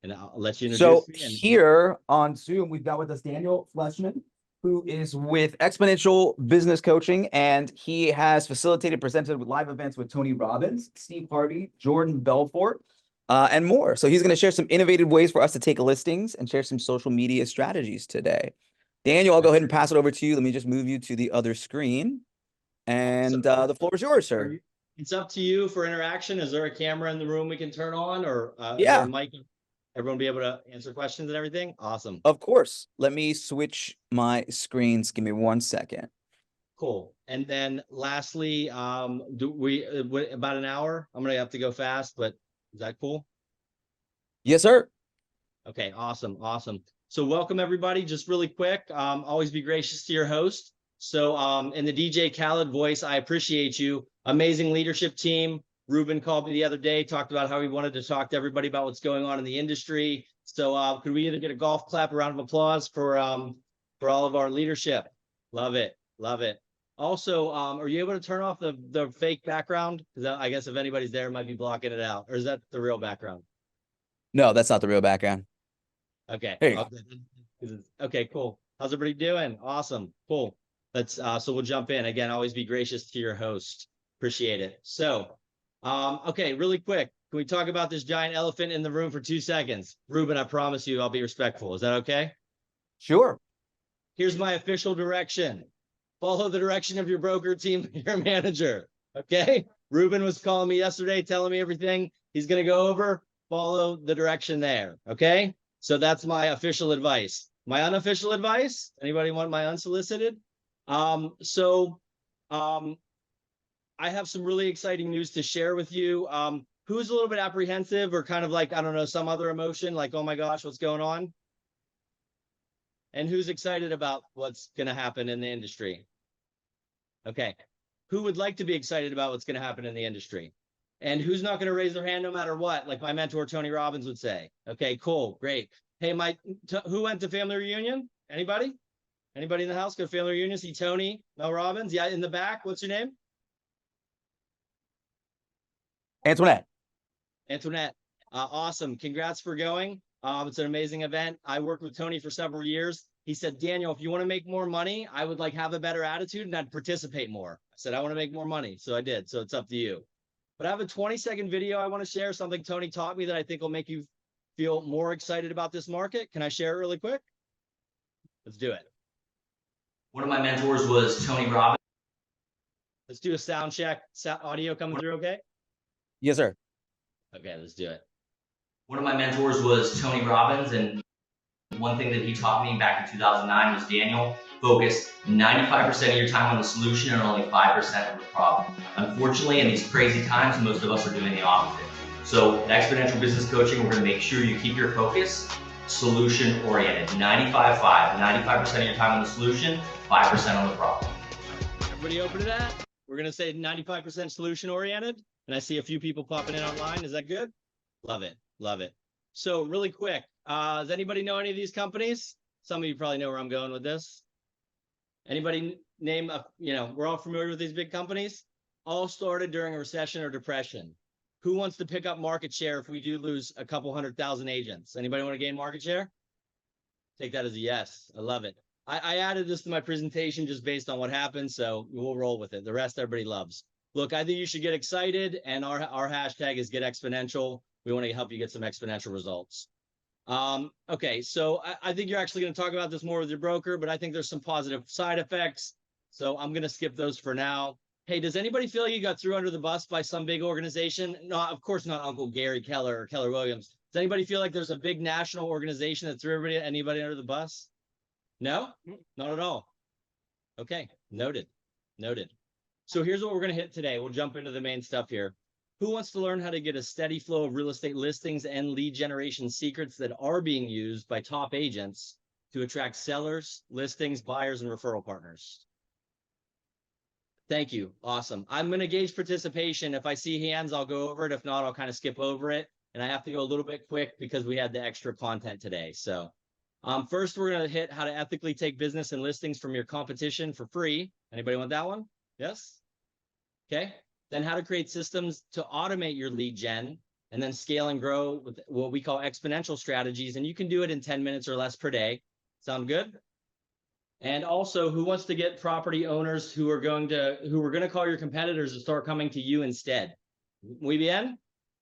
and I'll let you So introduce me. And here on Zoom, we've got with us Daniel FLEISCHMAN, who is with Exponential Business Coaching, and he has facilitated, presented with live events with Tony Robbins, Steve Harvey, Jordan Belfort, and more. So he's going to share some innovative ways for us to take listings and share some social media strategies today. Daniel, I'll go ahead and pass it over to you. Let me just move you to the other screen, and the floor is yours, sir. it's up to you for interaction. Is there a camera in the room we can turn on, or is there Yeah, a mic? Everyone be able to answer questions and everything? Awesome. of course. Let me switch my screens. Give me 1 second. Cool. And then lastly, do we about an hour? I'm gonna have to go fast, but is that cool? Yes, sir. Okay, awesome, awesome. So welcome everybody. Just really quick, always be gracious to your host. So in the DJ Khaled voice, I appreciate you. Amazing leadership team. Ruben called me the other day, talked about how he wanted to talk to everybody about what's going on in the industry. So could we either get a golf clap, a round of applause for all of our leadership? Love it, love it. Also, are you able to turn off the fake background? Because I guess if anybody's there, it might be blocking it out. Or is that the real background? No, that's not the real background. Okay. There you go. Okay, cool. How's everybody doing? Awesome. Cool. Let's so we'll jump in. Again, always be gracious to your host. Appreciate it. So okay, really quick. Can we talk about this giant elephant in the room for 2 seconds? Ruben, I promise you I'll be respectful. Is that okay? Sure. Here's my official direction. Follow the direction of your broker team, your manager. Okay. Ruben was calling me yesterday, telling me everything he's going to go over. Follow the direction there. Okay. So that's my official advice. My unofficial advice, anybody want my unsolicited? So I have some really exciting news to share with you. Who's a little bit apprehensive or kind of like, I don't know, some other emotion, like, oh my gosh, what's going on? And who's excited about what's going to happen in the industry? Okay. Who would like to be excited about what's going to happen in the industry? And who's not going to raise their hand no matter what, like my mentor Tony Robbins would say? Okay, cool, great. Hey, who went to family reunion? Anybody? Anybody in the house go to family reunion? See Tony, Mel Robbins? Yeah, in the back. What's your name? Antoinette. Antoinette. Awesome. Congrats for going. It's an amazing event. I worked with Tony for several years. He said, Daniel, if you want to make more money, I would like have a better attitude and I'd participate more. I said, I want to make more money. So I did. So it's up to you. But I have a 20-second video I want to share, something Tony taught me that I think will make you feel more excited about this market. Can I share it really quick? Let's do it. One of my mentors was Tony Robbins. Let's do a sound check. Audio coming through okay? Yes, sir. Okay, let's do it. One of my mentors was Tony Robbins, and one thing that he taught me back in 2009 was, Daniel, focus 95% of your time on the solution and only 5% of the problem. Unfortunately, in these crazy times, most of us are doing the opposite. So at Exponential Business Coaching, we're going to make sure you keep your focus solution-oriented. 95% of your time on the solution, 5% on the problem. Everybody open to that? We're going to say 95% solution-oriented, and I see a few people popping in online. Is that good? Love it. Love it. So really quick, does anybody know any of these companies? Some of you probably know where I'm going with this. Anybody name, we're all familiar with these big companies. All started during a recession or depression. Who wants to pick up market share if we do lose a couple 100,000 agents? Anybody want to gain market share? Take that as a yes. I love it. I added this to my presentation just based on what happened, so we'll roll with it. The rest everybody loves. Look, I think you should get excited, and our hashtag is Get Exponential. We want to help you get some exponential results. Okay, so I think you're actually going to talk about this more with your broker, but I think there's some positive side effects. So I'm going to skip those for now. Hey, does anybody feel you got threw under the bus by some big organization? No, of course not Uncle Gary Keller or Keller Williams. Does anybody feel like there's a big national organization that threw anybody under the bus? No, not at all. Okay, noted, noted. So here's what we're going to hit today. We'll jump into the main stuff here. Who wants to learn how to get a steady flow of real estate listings and lead generation secrets that are being used by top agents to attract sellers, listings, buyers, and referral partners? Thank you. Awesome. I'm going to gauge participation. If I see hands, I'll go over it. If not, I'll kind of skip over it. And I have to go a little bit quick because we had the extra content today. So first, we're going to hit how to ethically take business and listings from your competition for free. Anybody want that one? Yes? Okay. Then how to create systems to automate your lead gen and then scale and grow with what we call exponential strategies. And you can do it in 10 minutes or less per day. Sound good? And also, who wants to get property owners who are going to call your competitors to start coming to you instead? Muy bien?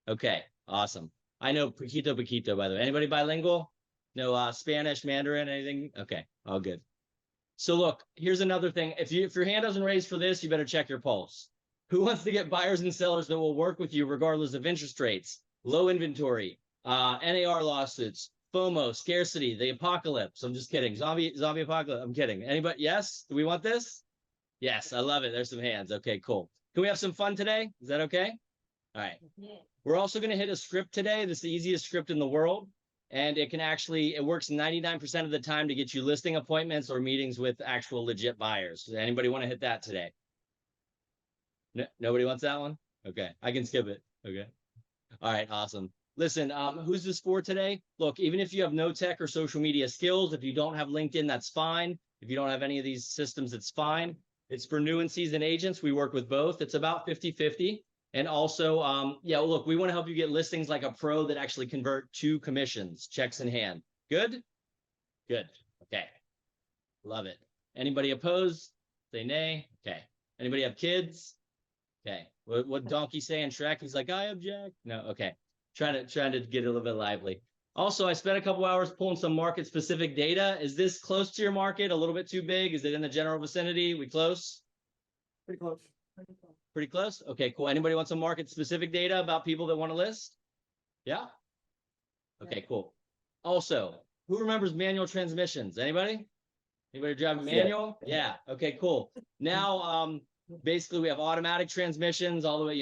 Okay, awesome. I know poquito, by the way. Anybody bilingual? No Spanish, Mandarin, anything? Okay, all good. So look, here's another thing. If your hand doesn't raise for this, you better check your pulse. Who wants to get buyers and sellers that will work with you regardless of interest rates, low inventory, NAR lawsuits, FOMO, scarcity, the apocalypse? I'm just kidding. Zombie apocalypse. I'm kidding. Anybody? Yes? Do we want this? Yes, I love it. There's some hands. Okay, cool. Can we have some fun today? Is that okay? All right. We're also going to hit a script today. This is the easiest script in the world. And it works 99% of the time to get you listing appointments or meetings with actual legit buyers. Does anybody want to hit that today? No, nobody wants that one? Okay, I can skip it. Okay. All right, awesome. Listen, who's this for today? Look, even if you have no tech or social media skills, if you don't have LinkedIn, that's fine. If you don't have any of these systems, it's fine. It's for new and seasoned agents. We work with both. It's about 50-50. And also, yeah, look, we want to help you get listings like a pro that actually convert to commissions, checks in hand. Good? Good. Okay. Love it. Anybody opposed? Say nay. Okay. Anybody have kids? Okay. What donkey say in Shrek? He's like, I object. No. Okay. Trying to get a little bit lively. Also, I spent a couple hours pulling some market specific data. Is this close to your market? A little bit too big? Is it in the general vicinity? We close? Pretty close. Pretty close? Okay, cool. Anybody want some market specific data about people that want to list? Yeah? Okay, cool. Also, who remembers manual transmissions? Anybody? Anybody driving manual? Yeah. Okay, cool. Now, basically we have automatic transmissions all the way,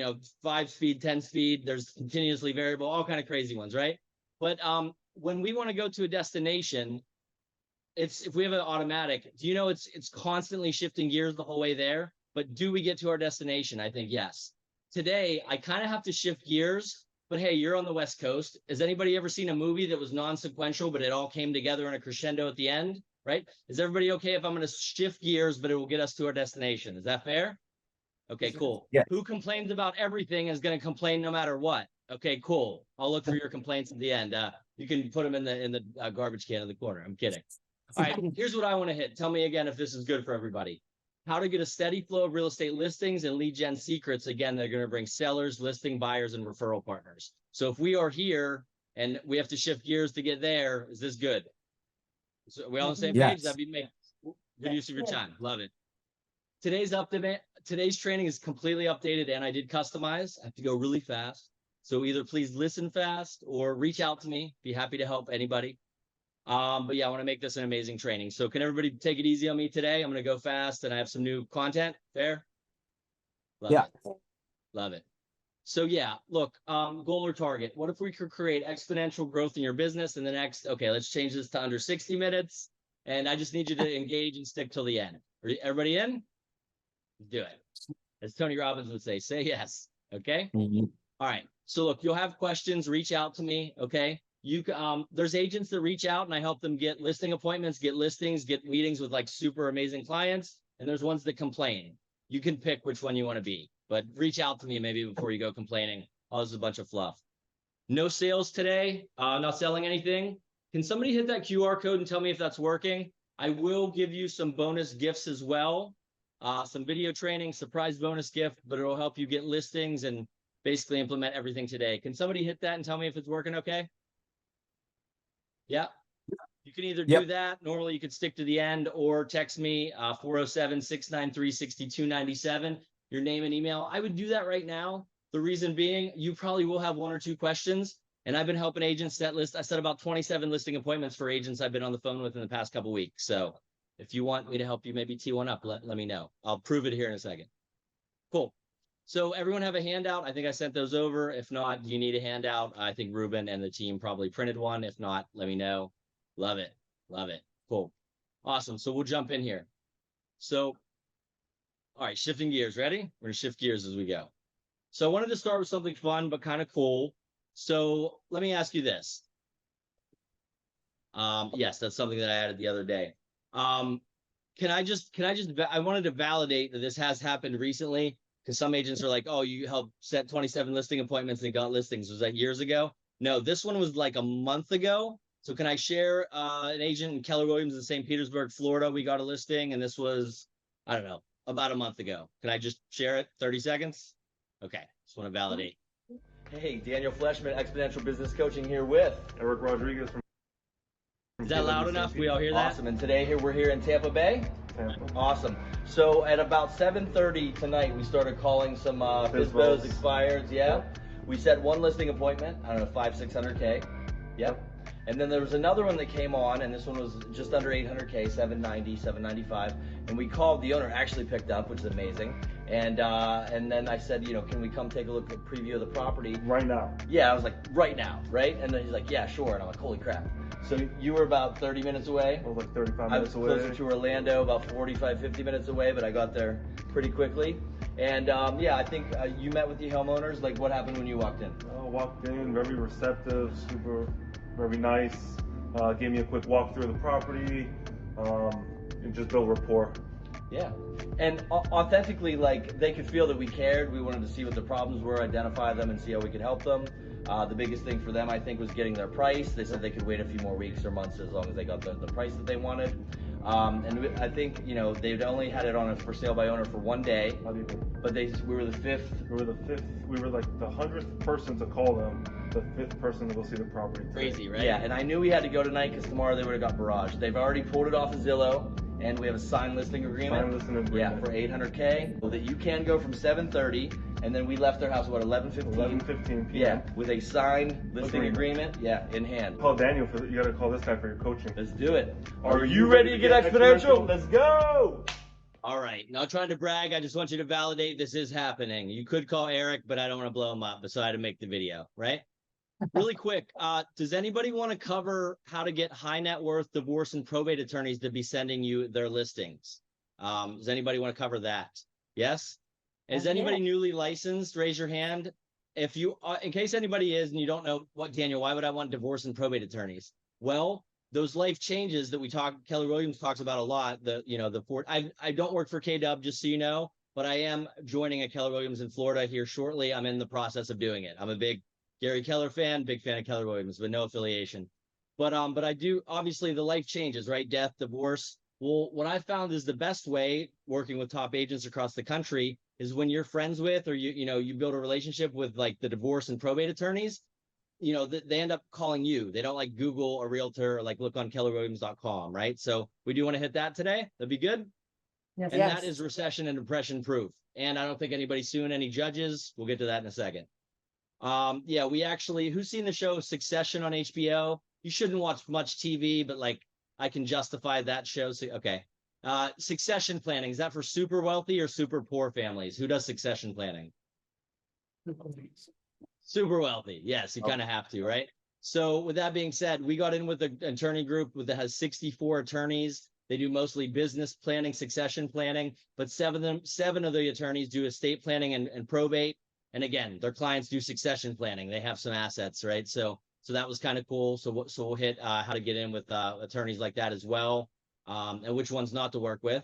5-speed, 10-speed. There's continuously variable, all kind of crazy ones, right? But when we want to go to a destination, if we have an automatic, do you know it's constantly shifting gears the whole way there? But do we get to our destination? I think yes. Today, I kind of have to shift gears, but hey, you're on the West Coast. Has anybody ever seen a movie that was non-sequential, but it all came together in a crescendo at the end, right? Is everybody okay if I'm going to shift gears, but it will get us to our destination? Is that fair? Okay, cool. Yeah. Who complains about everything is going to complain no matter what. Okay, cool. I'll look for your complaints at the end. You can put them in the garbage can in the corner. I'm kidding. All right, here's what I want to hit. Tell me again if this is good for everybody. How to get a steady flow of real estate listings and lead gen secrets. Again, they're going to bring sellers, listing buyers, and referral partners. So if we are here and we have to shift gears to get there, is this good? So we all on the same page? That'd be me. Good use of your time. Love it. Today's training is completely updated and I did customize. I have to go really fast. So either please listen fast or reach out to me. Be happy to help anybody. But yeah, I want to make this an amazing training. So can everybody take it easy on me today? I'm going to go fast and I have some new content. Fair? Love it. Love it. So yeah, look, goal or target. What if we could create exponential growth in your business in the next, okay, let's change this to under 60 minutes. And I just need you to engage and stick till the end. Everybody in? Do it. As Tony Robbins would say yes. Okay. All right. So look, you'll have questions, reach out to me. Okay. There's agents that reach out and I help them get listing appointments, get listings, get meetings with like super amazing clients. And there's ones that complain. You can pick which one you want to be, but reach out to me maybe before you go complaining. Oh, this is a bunch of fluff. No sales today. Not selling anything. Can somebody hit that QR code and tell me if that's working? I will give you some bonus gifts as well. Some video training, surprise bonus gift, but it'll help you get listings and basically implement everything today. Can somebody hit that and tell me if it's working okay? Yeah. You can either do that. Normally you could stick to the end or text me 407-693-6297, your name and email. I would do that right now. The reason being, you probably will have one or two questions. And I've been helping agents set list. I set about 27 listing appointments for agents I've been on the phone with in the past couple of weeks. So if you want me to help you maybe tee one up, let me know. I'll prove it here in a second. Cool. So everyone have a handout. I think I sent those over. If not, do you need a handout? I think Ruben and the team probably printed one. If not, let me know. Love it. Love it. Cool. Awesome. So we'll jump in here. So, all right, shifting gears. Ready? We're going to shift gears as we go. So I wanted to start with something fun, but kind of cool. So let me ask you this. Yes, that's something that I added the other day. I wanted to validate that this has happened recently. Because some agents are like, oh, you helped set 27 listing appointments and got listings. Was that years ago? No, this one was like a month ago. So can I share an agent in Keller Williams in St. Petersburg, Florida? We got a listing, and this was, I don't know, about a month ago. Can I just share it? 30 seconds? Okay, just want to validate. Hey, Daniel FLEISCHMAN, Exponential Business Coaching here with Eric Rodriguez from Is that loud enough? We all hear that? Awesome. And today we're here in Tampa Bay. Tampa. Awesome. So at about 7:30 tonight, we started calling some FSBOs expireds. Yeah. We set one listing appointment. I don't know, 500-600K. Yep. And then there was another one that came on, and this one was just under 800K, 790, 795. And we called, the owner actually picked up, which is amazing. And then I said, you know, can we come take a look at preview of the property? Right now. Yeah, I was like, right now, right? And then he's like, yeah, sure. And I'm like, holy crap. So you were about 30 minutes away? I was like 35 I minutes was away. closer to Orlando, about 45, 50 minutes away, but I got there pretty quickly. And yeah, I think you met with the homeowners. Like, what happened when you walked in? I walked in, very receptive, super, very nice. Gave me a quick walk through the property, and just build rapport. Yeah. And authentically, like, they could feel that we cared. We wanted to see what the problems were, identify them, and see how we could help them. The biggest thing for them, I think, was getting their price. They said they could wait a few more weeks or months as long as they got the price that they wanted. And I think, you know, they'd only had it on a for sale by owner for one day. Not even. But we were the fifth. We were the fifth. We were like the 100th person to call them. The fifth person to go see the property today. Crazy, right? Yeah, and I knew we had to go tonight because tomorrow they would have got barraged. They've already pulled it off of Zillow, and we have a signed listing agreement. Signed listing agreement. Yeah, for 800K. So that you can go from 7:30, and then we left their house, what, 11:15? 11:15 p.m. Yeah, with a signed listing agreement, yeah, in hand. Call Daniel for you. Got to call this guy for your coaching. Let's do it. Are you ready to get exponential? Let's go. All right, not trying to brag. I just want you to validate this is happening. You could call Eric, but I don't want to blow him up, so I had to make the video, right? Really quick, does anybody want to cover how to get high net worth divorce and probate attorneys to be sending you their listings? Does anybody want to cover that? Yes? Is anybody newly licensed? Raise your hand. If you, in case anybody is and you don't know, what, Daniel, why would I want divorce and probate attorneys? Well, those life changes that Keller Williams talks about a lot, I don't work for KW, just so you know, but I am joining a Keller Williams in Florida here shortly. I'm in the process of doing it. I'm a big Gary Keller fan, big fan of Keller Williams, but no affiliation. But I do, obviously the life changes, right? Death, divorce. Well, what I found is the best way working with top agents across the country is when you're friends with, or you build a relationship with like the divorce and probate attorneys, they end up calling you. They don't like Google a realtor or like look on kellerwilliams.com, right? So we do want to hit that today. That'd be good. Yes. And that is recession and depression proof. And I don't think anybody's suing any judges. We'll get to that in a second. Yeah, we actually, who's seen the show Succession on HBO? You shouldn't watch much TV, but like I can justify that show. So, okay. Succession planning, is that for super wealthy or super poor families? Who does succession planning? Super wealthy. Yes, you kind of have to, right? So with that being said, we got in with an attorney group that has 64 attorneys. They do mostly business planning, succession planning, but seven of the attorneys do estate planning and probate. And again, their clients do succession planning. They have some assets, right? So that was kind of cool. So we'll hit how to get in with attorneys like that as well, and which ones not to work with.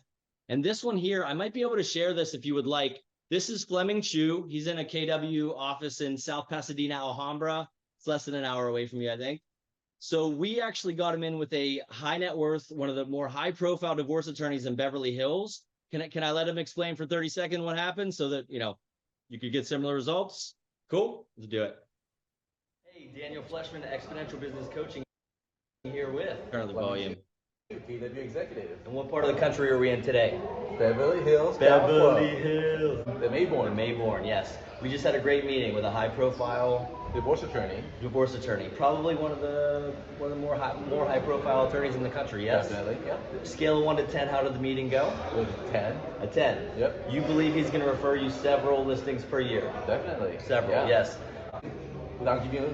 And this one here, I might be able to share this if you would like. This is Fleming Chu. He's in a KW office in South Pasadena, Alhambra. It's less than an hour away from you, I think. So we actually got him in with a high net worth, one of the more high profile divorce attorneys in Beverly Hills. Can I let him explain for 30 seconds what happened so that, you could get similar results? Cool, let's do it. Hey, Daniel FLEISCHMAN, Exponential Business Coaching here with. Turn the volume. KW Executive. And what part of the country are we in today? Beverly Hills. Beverly Hills. The Mayborn. Mayborn, yes. We just had a great meeting with a high-profile Divorce attorney. Probably one of the more high-profile attorneys in the country. Yes. Definitely. Yeah. Scale of 1 to 10, how did the meeting go? It was 10. A 10. Yep. You believe he's going to refer you several listings per year? Definitely. Several. Yeah. Yes. Without giving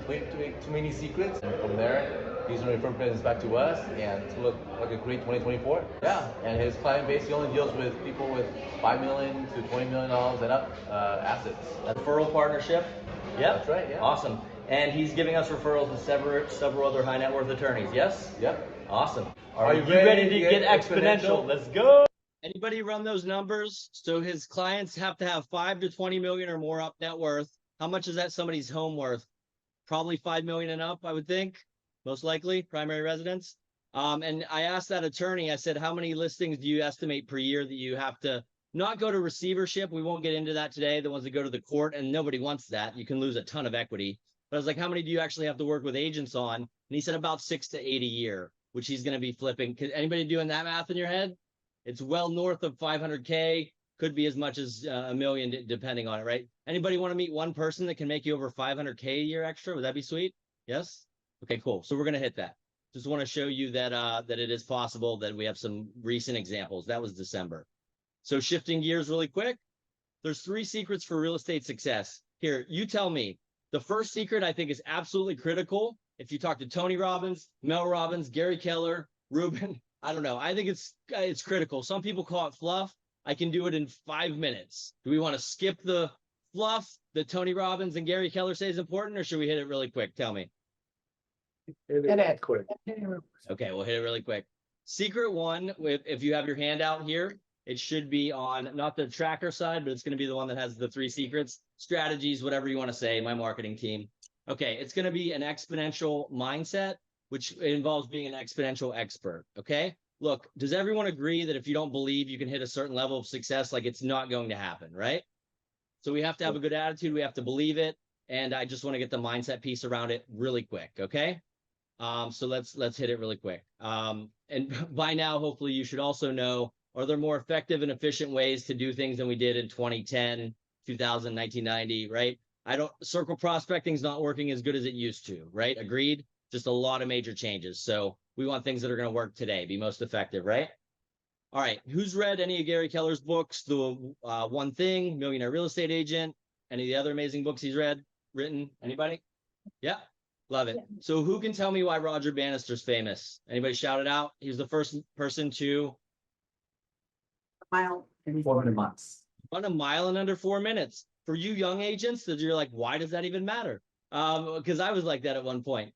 too many secrets, and from there, he's going to refer business back to us and to look like a great 2024. Yeah. And his client base, he only deals with people with $5 million to $20 million and up assets. A referral partnership. Yep. That's right. Yeah. Awesome. And he's giving us referrals to several other high net worth attorneys. Yes. Yep. Awesome. Are you ready to get exponential? Let's go. Anybody run those numbers? So his clients have to have 5 to 20 million or more up net worth. How much is that somebody's home worth? Probably 5 million and up, I would think, most likely primary residence. And I asked that attorney, I said, how many listings do you estimate per year that you have to not go to receivership? We won't get into that today, the ones that go to the court, and nobody wants that. You can lose a ton of equity. But I was like, how many do you actually have to work with agents on? And he said about 6 to 8 a year, which he's going to be flipping. Anybody doing that math in your head? It's well north of 500K, could be as much as a million depending on it, right? Anybody want to meet one person that can make you over 500K a year extra? Would that be sweet? Yes? Okay, cool. So we're going to hit that. Just want to show you that that it is possible, that we have some recent examples. That was December. So shifting gears really quick, there's 3 secrets for real estate success. Here, you tell me. The first secret I think is absolutely critical. If you talk to Tony Robbins, Mel Robbins, Gary Keller, Ruben, I don't know. I think it's critical. Some people call it fluff. I can do it in 5 minutes. Do we want to skip the fluff that Tony Robbins and Gary Keller say is important, or should we hit it really quick? Tell me. And add quick. Okay, we'll hit it really quick. Secret 1, if you have your handout here, it should be on not the tracker side, but it's going to be the one that has the 3 secrets, strategies, whatever you want to say, my marketing team. Okay, it's going to be an exponential mindset, which involves being an exponential expert. Okay, look, does everyone agree that if you don't believe you can hit a certain level of success, like it's not going to happen, right? So we have to have a good attitude. We have to believe it. And I just want to get the mindset piece around it really quick. Okay. So let's hit it really quick. And by now, hopefully you should also know, are there more effective and efficient ways to do things than we did in 2010, 2000, 1990, right? Circle prospecting is not working as good as it used to, right? Agreed. Just a lot of major changes. So we want things that are going to work today, be most effective, right? All right. Who's read any of Gary Keller's books? The One Thing, Millionaire Real Estate Agent, any of the other amazing books he's written? Anybody? Yeah. Love it. So who can tell me why Roger Bannister's famous? Anybody shout it out? He was the first person to Mile in 400 months. run a mile in under 4 minutes. For you young agents, that you're like, why does that even matter? Because I was like that at one point.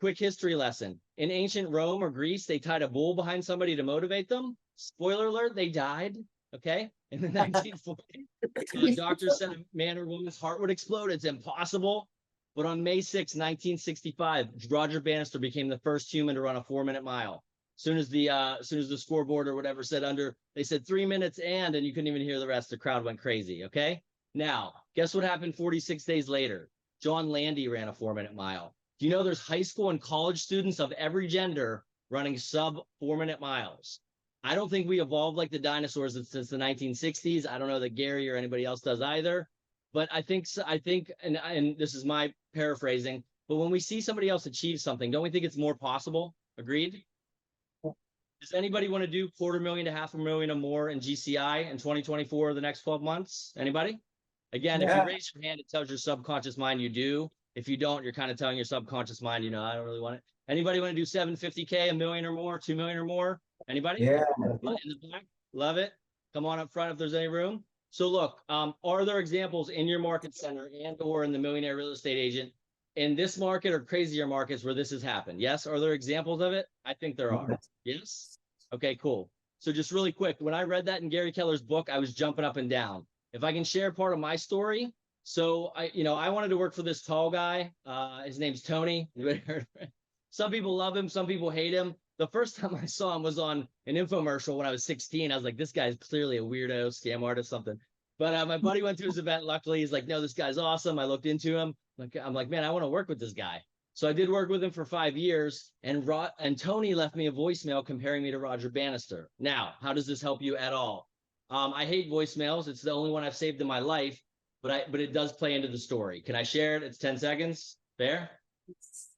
Quick history lesson. In ancient Rome or Greece, they tied a bull behind somebody to motivate them. Spoiler alert, they died. Okay. In the 1940s, doctors said a man or woman's heart would explode. It's impossible. But on May 6, 1965, Roger Bannister became the first human to run a 4-minute mile. As soon as the scoreboard or whatever said under, they said 3 minutes and you couldn't even hear the rest. The crowd went crazy. Okay. Now, guess what happened 46 days later? John Landy ran a 4-minute mile. Do you know there's high school and college students of every gender running sub 4-minute miles? I don't think we evolved like the dinosaurs since the 1960s. I don't know that Gary or anybody else does either. But I think, and this is my paraphrasing, but when we see somebody else achieve something, don't we think it's more possible? Agreed? Does anybody want to do $250,000 to $500,000 or more in GCI in 2024 or the next 12 months? Anybody? Again, if you raise your hand, it tells your subconscious mind you do. If you don't, you're kind of telling your subconscious mind, I don't really want it. Anybody want to do 750K, $1 million or more, 2 million or more? Anybody? Yeah. In the back? Love it. Come on up front if there's any room. So look, are there examples in your market center and or in the Millionaire Real Estate Agent in this market or crazier markets where this has happened? Yes. Are there examples of it? I think there are. Yes. Okay, cool. So just really quick, when I read that in Gary Keller's book, I was jumping up and down. If I can share part of my story. So I wanted to work for this tall guy. His name's Tony. Some people love him. Some people hate him. The first time I saw him was on an infomercial when I was 16. I was like, this guy's clearly a weirdo, scam artist, something. But my buddy went to his event. Luckily, he's like, no, this guy's awesome. I looked into him. I'm like, man, I want to work with this guy. So I did work with him for 5 years. And Tony left me a voicemail comparing me to Roger Bannister. Now, how does this help you at all? I hate voicemails. It's the only one I've saved in my life. But it does play into the story. Can I share it? It's 10 seconds. Fair? Let's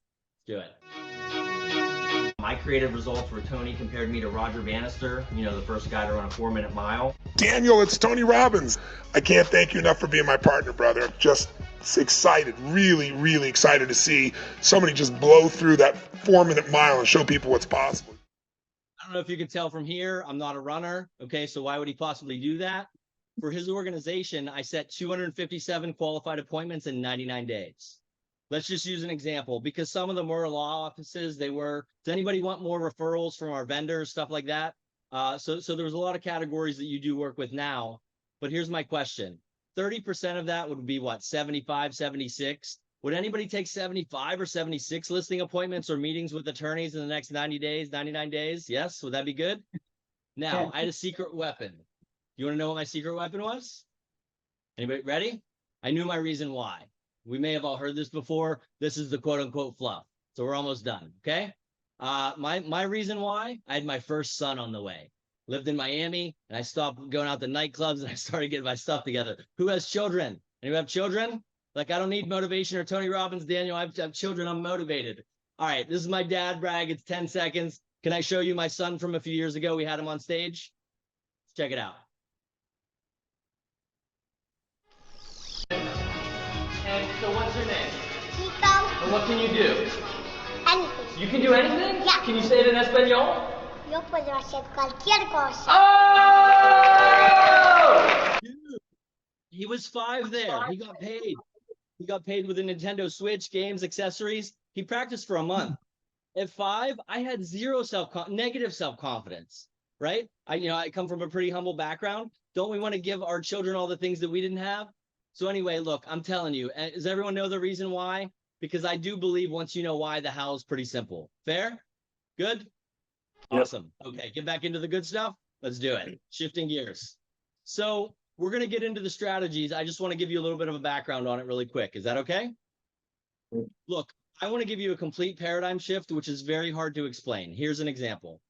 do it. My creative results were Tony compared me to Roger Bannister, the first guy to run a 4-minute mile. Daniel, it's Tony Robbins. I can't thank you enough for being my partner, brother. I'm just excited, really, really excited to see somebody just blow through that 4-minute mile and show people what's possible. I don't know if you can tell from here, I'm not a runner. Okay, so why would he possibly do that? For his organization, I set 257 qualified appointments in 99 days. Let's just use an example because some of them were law offices. Does anybody want more referrals from our vendors, stuff like that? So there was a lot of categories that you do work with now, but here's my question. 30% of that would be what, 75, 76? Would anybody take 75 or 76 listing appointments or meetings with attorneys in the next 90 days, 99 days? Yes, would that be good? Now, I had a secret weapon. You want to know what my secret weapon was? Anybody ready? I knew my reason why. We may have all heard this before. This is the quote unquote fluff. So we're almost done. Okay. My reason why, I had my first son on the way. Lived in Miami and I stopped going out to nightclubs and I started getting my stuff together. Who has children? Anyone have children? Like, I don't need motivation or Tony Robbins, Daniel. I have children. I'm motivated. All right. This is my dad brag. It's 10 seconds. Can I show you my son from a few years ago? We had him on stage. Let's check it out. And so what's your name? Chico. And what can you do? Anything. You can do anything? Yeah. Can you say it in Espanol? Yo puedo hacer cualquier cosa. Oh! Dude, he was 5 there. He got paid. He got paid with a Nintendo Switch, games, accessories. He practiced for a month. At 5, I had zero negative self-confidence, right? I come from a pretty humble background. Don't we want to give our children all the things that we didn't have? So anyway, look, I'm telling you, does everyone know the reason why? Because I do believe once you know why, the how is pretty simple. Fair? Good? Yep. Awesome. Okay, get back into the good stuff. Let's do it. Shifting gears. So we're going to get into the strategies. I just want to give you a little bit of a background on it really quick. Is that okay? Look, I want to give you a complete paradigm shift, which is very hard to explain. Here's an example.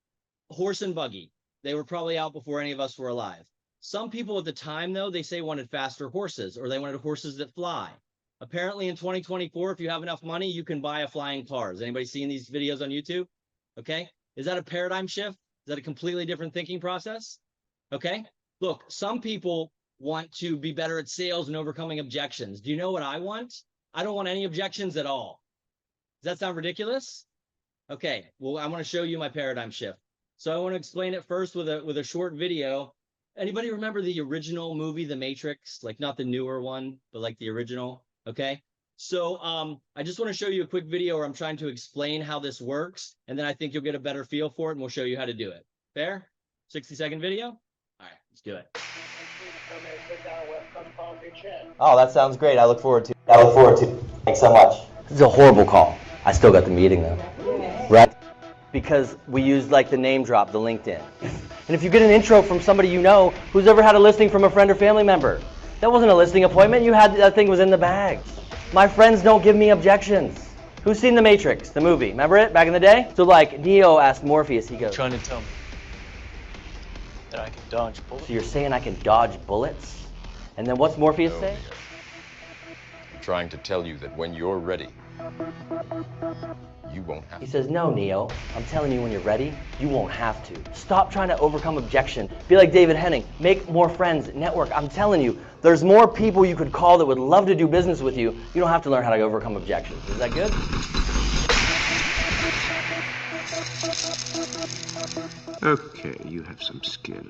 Horse and buggy. They were probably out before any of us were alive. Some people at the time, though, they say wanted faster horses or they wanted horses that fly. Apparently in 2024, if you have enough money, you can buy a flying car. Has anybody seen these videos on YouTube? Okay. Is that a paradigm shift? Is that a completely different thinking process? Okay. Look, some people want to be better at sales and overcoming objections. Do you know what I want? I don't want any objections at all. Does that sound ridiculous? Okay. Well, I want to show you my paradigm shift. So I want to explain it first with a short video. Anybody remember the original movie, The Matrix? Like not the newer one, but like the original. Okay. So I just want to show you a quick video where I'm trying to explain how this works. And then I think you'll get a better feel for it and we'll show you how to do it. Fair? 60-second video? All right, let's do it. Oh, that sounds great. I look forward to it. Thanks so much. This is a horrible call. I still got the meeting though. Right? Because we used like the name drop, the LinkedIn. And if you get an intro from somebody you know who's ever had a listing from a friend or family member, that wasn't a listing appointment. You had that thing was in the bag. My friends don't give me objections. Who's seen The Matrix, the movie? Remember it back in the day? So like Neo asked Morpheus, he goes, Trying to tell me that I can dodge bullets. so you're saying I can dodge bullets? And then what's Morpheus say? I'm trying to tell you that when you're ready, you won't have He to. says, no, Neo, I'm telling you when you're ready, you won't have to. Stop trying to overcome objection. Be like David Henning, make more friends, network. I'm telling you, there's more people you could call that would love to do business with you. You don't have to learn how to overcome objections. Is that good? Okay, you have some skill.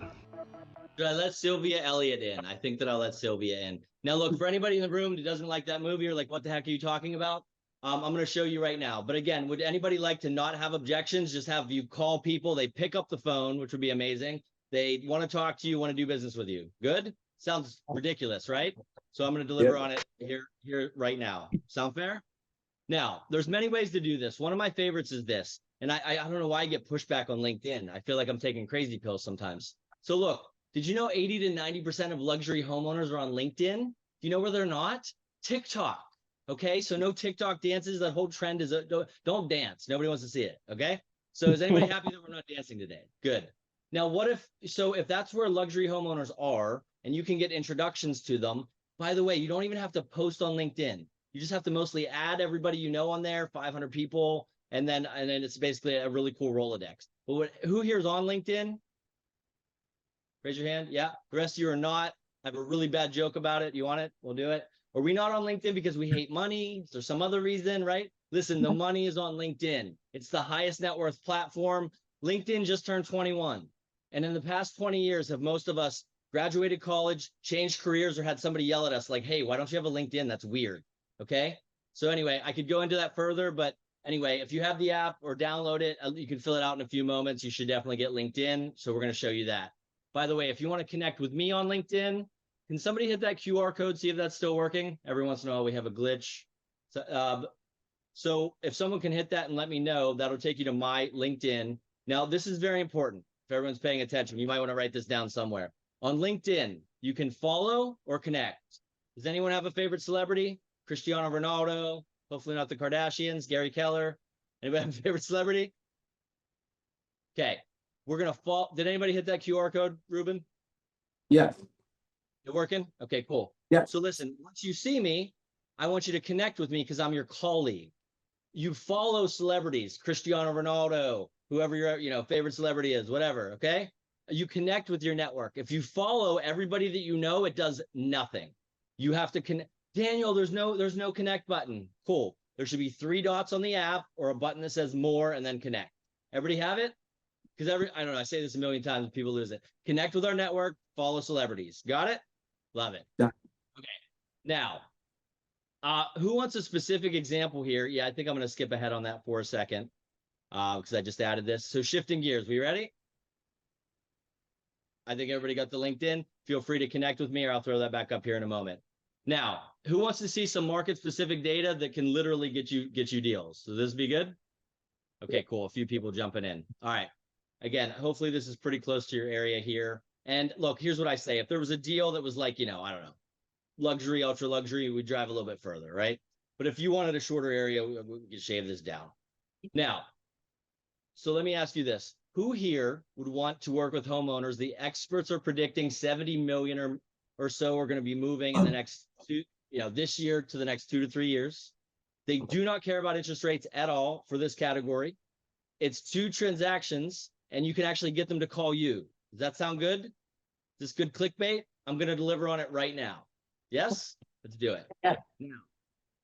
Should I let Sylvia Elliott in? I think that I'll let Sylvia in. Now, look, for anybody in the room who doesn't like that movie or like, what the heck are you talking about? I'm going to show you right now. But again, would anybody like to not have objections? Just have you call people. They pick up the phone, which would be amazing. They want to talk to you, want to do business with you. Good? Sounds ridiculous, right? So I'm going to deliver on it here right now. Sound fair? Now, there's many ways to do this. One of my favorites is this. And I don't know why I get pushback on LinkedIn. I feel like I'm taking crazy pills sometimes. So look, did you know 80 to 90% of luxury homeowners are on LinkedIn? Do you know where they're not? TikTok. Okay, so no TikTok dances. That whole trend is don't dance. Nobody wants to see it. Okay, so is anybody happy that we're not dancing today? Good. Now, what if that's where luxury homeowners are and you can get introductions to them? By the way, you don't even have to post on LinkedIn. You just have to mostly add everybody you know on there, 500 people, and then it's basically a really cool Rolodex. But who here is on LinkedIn? Raise your hand. Yeah. The rest of you are not. I have a really bad joke about it. You want it? We'll do it. Are we not on LinkedIn because we hate money? Is there some other reason, right? Listen, the money is on LinkedIn. It's the highest net worth platform. LinkedIn just turned 21. And in the past 20 years, have most of us graduated college, changed careers, or had somebody yell at us like, hey, why don't you have a LinkedIn? That's weird. Okay. So anyway, I could go into that further, but Anyway, if you have the app or download it, you can fill it out in a few moments. You should definitely get LinkedIn. So we're going to show you that. By the way, if you want to connect with me on LinkedIn, can somebody hit that QR code, see if that's still working? Every once in a while, we have a glitch. So if someone can hit that and let me know, that'll take you to my LinkedIn. Now, this is very important. If everyone's paying attention, you might want to write this down somewhere. On LinkedIn, you can follow or connect. Does anyone have a favorite celebrity? Cristiano Ronaldo, hopefully not the Kardashians, Gary Keller. Anybody have a favorite celebrity? Okay, we're going to follow. Did anybody hit that QR code, Ruben? Yeah. It working? Okay, cool. Yeah. So listen, once you see me, I want you to connect with me because I'm your colleague. You follow celebrities, Cristiano Ronaldo, whoever your favorite celebrity is, whatever, okay? You connect with your network. If you follow everybody that you know, it does nothing. You have to connect. Daniel, there's no connect button. Cool. There should be 3 dots on the app or a button that says more and then connect. Everybody have it? Because I don't know, I say this a million times, people lose it. Connect with our network, follow celebrities. Got it? Love it. Yeah. Okay. Now, who wants a specific example here? Yeah, I think I'm going to skip ahead on that for a second because I just added this. So shifting gears, we ready? I think everybody got the LinkedIn. Feel free to connect with me or I'll throw that back up here in a moment. Now, who wants to see some market specific data that can literally get you deals? So this be good? Okay, cool. A few people jumping in. All right. Again, hopefully this is pretty close to your area here. And look, here's what I say. If there was a deal that was like, I don't know, luxury, ultra luxury, we drive a little bit further, right? But if you wanted a shorter area, we could shave this down. Now, so let me ask you this. Who here would want to work with homeowners? The experts are predicting 70 million or so are going to be moving in the next this year to the next 2 to 3 years. They do not care about interest rates at all for this category. It's 2 transactions and you can actually get them to call you. Does that sound good? Is this good clickbait? I'm going to deliver on it right now. Yes? Let's do it. Yeah. Now,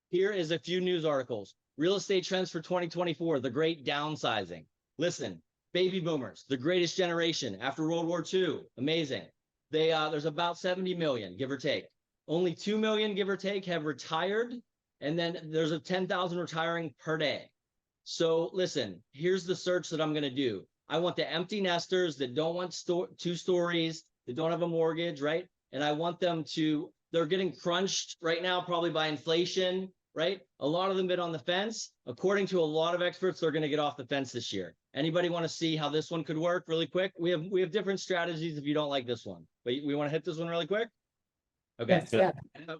here is a few news articles. Real estate trends for 2024, the great downsizing. Listen, baby boomers, the greatest generation after World War II. Amazing. There's about 70 million, give or take. Only 2 million, give or take, have retired. And then there's a 10,000 retiring per day. So listen, here's the search that I'm going to do. I want the empty nesters that don't want 2 stories, that don't have a mortgage, right? And I want them to, they're getting crunched right now, probably by inflation, right? A lot of them been on the fence. According to a lot of experts, they're going to get off the fence this year. Anybody want to see how this one could work really quick? We have different strategies if you don't like this one, but we want to hit this one really quick. Okay. Yeah.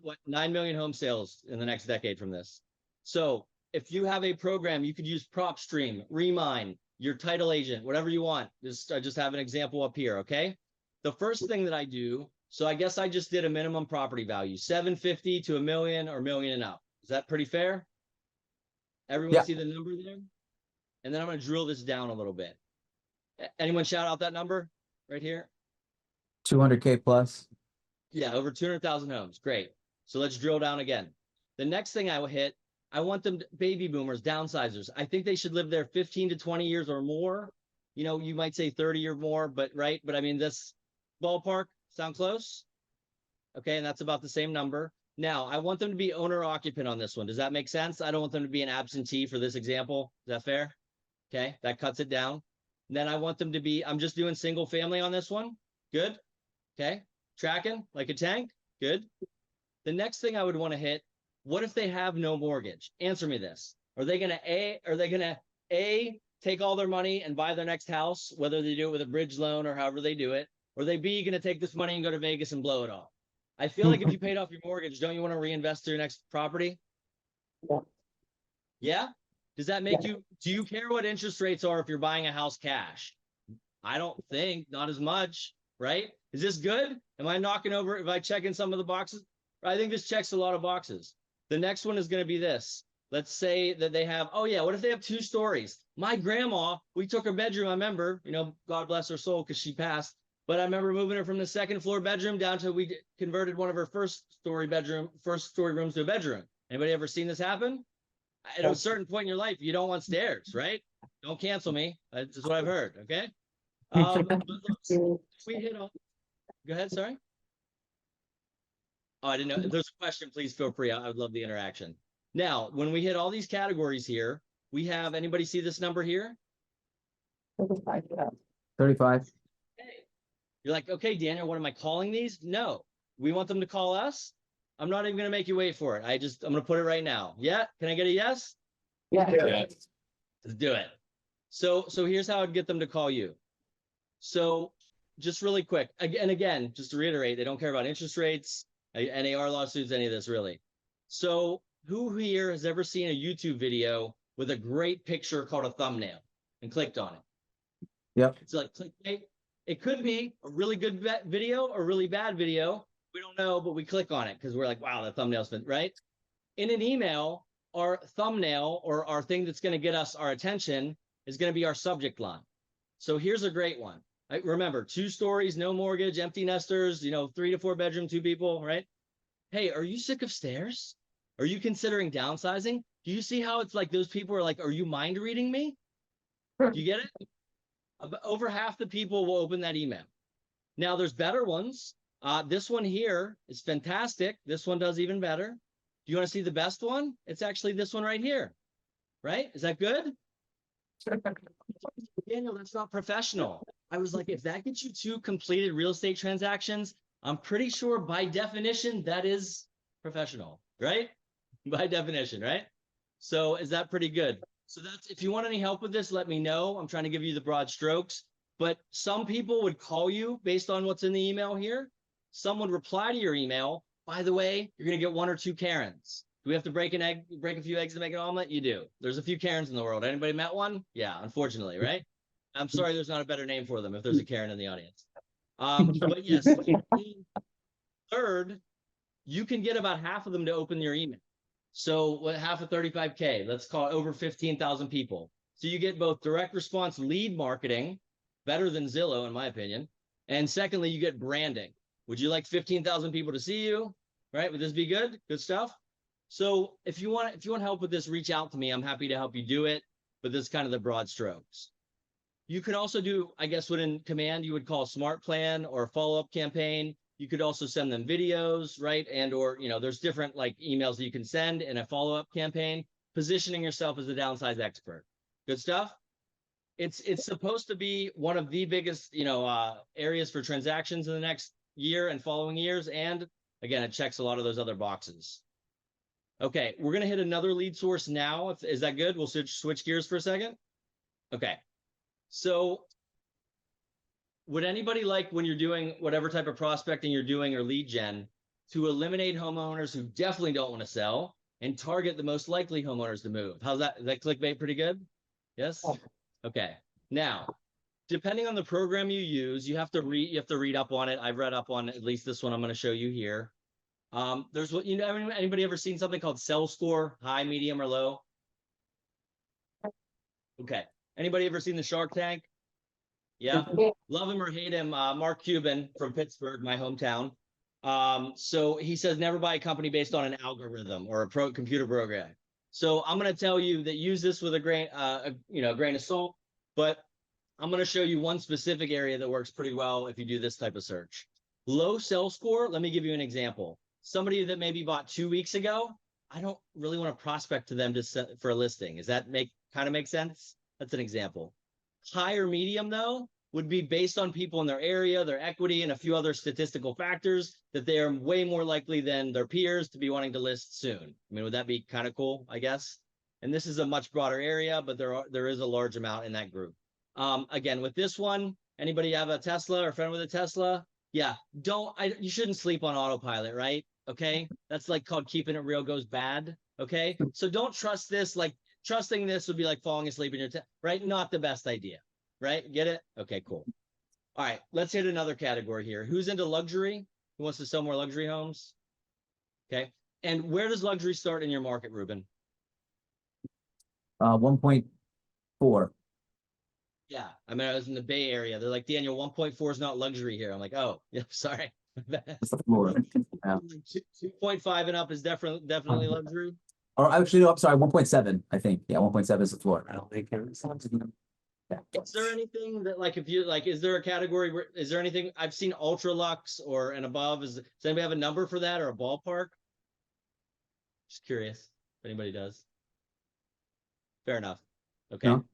What 9 million home sales in the next decade from this. So if you have a program, you could use PropStream, Remine, your title agent, whatever you want. I just have an example up here. Okay. The first thing that I do, so I guess I just did a minimum property value, 750 to $1 million or $1 million and up. Is that pretty fair? Everyone see the number there? And then I'm going to drill this down a little bit. Anyone shout out that number right here? 200K plus. Yeah, over 200,000 homes. Great. So let's drill down again. The next thing I will hit, I want them baby boomers, downsizers. I think they should live there 15 to 20 years or more. You might say 30 or more, but right. But I mean, this ballpark sound close? Okay. And that's about the same number. Now I want them to be owner occupant on this one. Does that make sense? I don't want them to be an absentee for this example. Is that fair? Okay. That cuts it down. And then I want them to be, I'm just doing single family on this one. Good. Okay. Tracking like a tank. Good. The next thing I would want to hit, what if they have no mortgage? Answer me this. Are they going to take all their money and buy their next house, whether they do it with a bridge loan or however they do it? Or are they B, going to take this money and go to Vegas and blow it all? I feel like if you paid off your mortgage, don't you want to reinvest your next property? Yeah. Yeah? Does that make do you care what interest rates are if you're buying a house cash? I don't think, not as much, right? Is this good? Am I knocking over, if I check in some of the boxes? I think this checks a lot of boxes. The next one is going to be this. Let's say that they have, what if they have 2 stories? My grandma, we took her bedroom, I remember, God bless her soul because she passed. But I remember moving her from the 2nd floor bedroom down to, we converted one of her first story rooms to a bedroom. Anybody ever seen this happen? At a certain point in your life, you don't want stairs, right? Don't cancel me. That's what I've heard. Okay. But look, we hit on. Go ahead. Sorry. Oh, I didn't know. If there's a question, please feel free. I would love the interaction. Now, when we hit all these categories here, we have, anybody see this number here? 35. You're like, okay, Daniel, what am I calling these? No, we want them to call us. I'm not even going to make you wait for it. I'm going to put it right now. Yeah. Can I get a yes? Yeah. Let's do it. So here's how I'd get them to call you. So just really quick, again, just to reiterate, they don't care about interest rates, NAR lawsuits, any of this really. So who here has ever seen a YouTube video with a great picture called a thumbnail and clicked on it? Yep. It's like clickbait. It could be a really good video or really bad video. We don't know, but we click on it because we're like, wow, that thumbnail's been right. In an email, our thumbnail or our thing that's going to get us our attention is going to be our subject line. So here's a great one. Remember, 2 stories, no mortgage, empty nesters, 3 to 4 bedroom, 2 people, right? Hey, are you sick of stairs? Are you considering downsizing? Do you see how it's like those people are like, are you mind reading me? Do you get it? Over half the people will open that email. Now there's better ones. This one here is fantastic. This one does even better. Do you want to see the best one? It's actually this one right here, right? Is that good? Daniel, that's not professional. I was like, if that gets you 2 completed real estate transactions, I'm pretty sure by definition, that is professional, right? By definition, right? So is that pretty good? So that's, if you want any help with this, let me know. I'm trying to give you the broad strokes, but some people would call you based on what's in the email here. Some would reply to your email. By the way, you're going to get 1 or 2 Karens. Do we have to break a few eggs to make an omelet? You do. There's a few Karens in the world. Anybody met one? Yeah, unfortunately, right? I'm sorry, there's not a better name for them if there's a Karen in the audience. But yes, third, you can get about half of them to open your email. So what, half of 35K, let's call it over 15,000 people. So you get both direct response lead marketing, better than Zillow, in my opinion. And secondly, you get branding. Would you like 15,000 people to see you? Right? Would this be good? Good stuff. So if you want help with this, reach out to me. I'm happy to help you do it. But this is kind of the broad strokes. You could also do, I guess, what in command you would call a smart plan or a follow-up campaign. You could also send them videos, right? And or, there's different like emails that you can send in a follow-up campaign, positioning yourself as a downsize expert. Good stuff. It's supposed to be one of the biggest, areas for transactions in the next year and following years. And again, it checks a lot of those other boxes. Okay, we're going to hit another lead source now. Is that good? We'll switch gears for a second. Okay. So would anybody like, when you're doing whatever type of prospecting you're doing or lead gen, to eliminate homeowners who definitely don't want to sell and target the most likely homeowners to move? How's that? Is that clickbait pretty good? Yes? Okay. Now, depending on the program you use, you have to read up on it. I've read up on at least this one I'm going to show you here. There's what, anybody ever seen something called sell score, high, medium, or low? Okay. Anybody ever seen the Shark Tank? Yeah. Love him or hate him. Mark Cuban from Pittsburgh, my hometown. So he says, never buy a company based on an algorithm or a computer program. So I'm going to tell you that use this with a grain of salt, but I'm going to show you one specific area that works pretty well if you do this type of search. Low sell score. Let me give you an example. Somebody that maybe bought 2 weeks ago, I don't really want to prospect to them for a listing. Does that kind of make sense? That's an example. High or medium, though, would be based on people in their area, their equity, and a few other statistical factors that they are way more likely than their peers to be wanting to list soon. I mean, would that be kind of cool, I guess? And this is a much broader area, but there is a large amount in that group. Again, with this one, anybody have a Tesla or a friend with a Tesla? Yeah, you shouldn't sleep on autopilot, right? Okay, that's like called keeping it real goes bad. Okay, so don't trust this. Like trusting this would be like falling asleep in your right? Not the best idea, right? Get it? Okay, cool. All right, let's hit another category here. Who's into luxury? Who wants to sell more luxury homes? Okay, and where does luxury start in your market, Ruben? 1.4. Yeah, I mean, I was in the Bay Area. They're like, Daniel, 1.4 is not luxury here. I'm like, oh, yeah, sorry. 2.5 and up is definitely luxury. Or actually, no, I'm sorry, 1.7, I think. Yeah, 1.7 is the floor. I don't think it's yeah. Is there anything that, like, if you like, is there a category where is there anything I've seen ultra lux or and above? Does anybody have a number for that or a ballpark? Just curious if anybody does. Fair enough. Okay. No.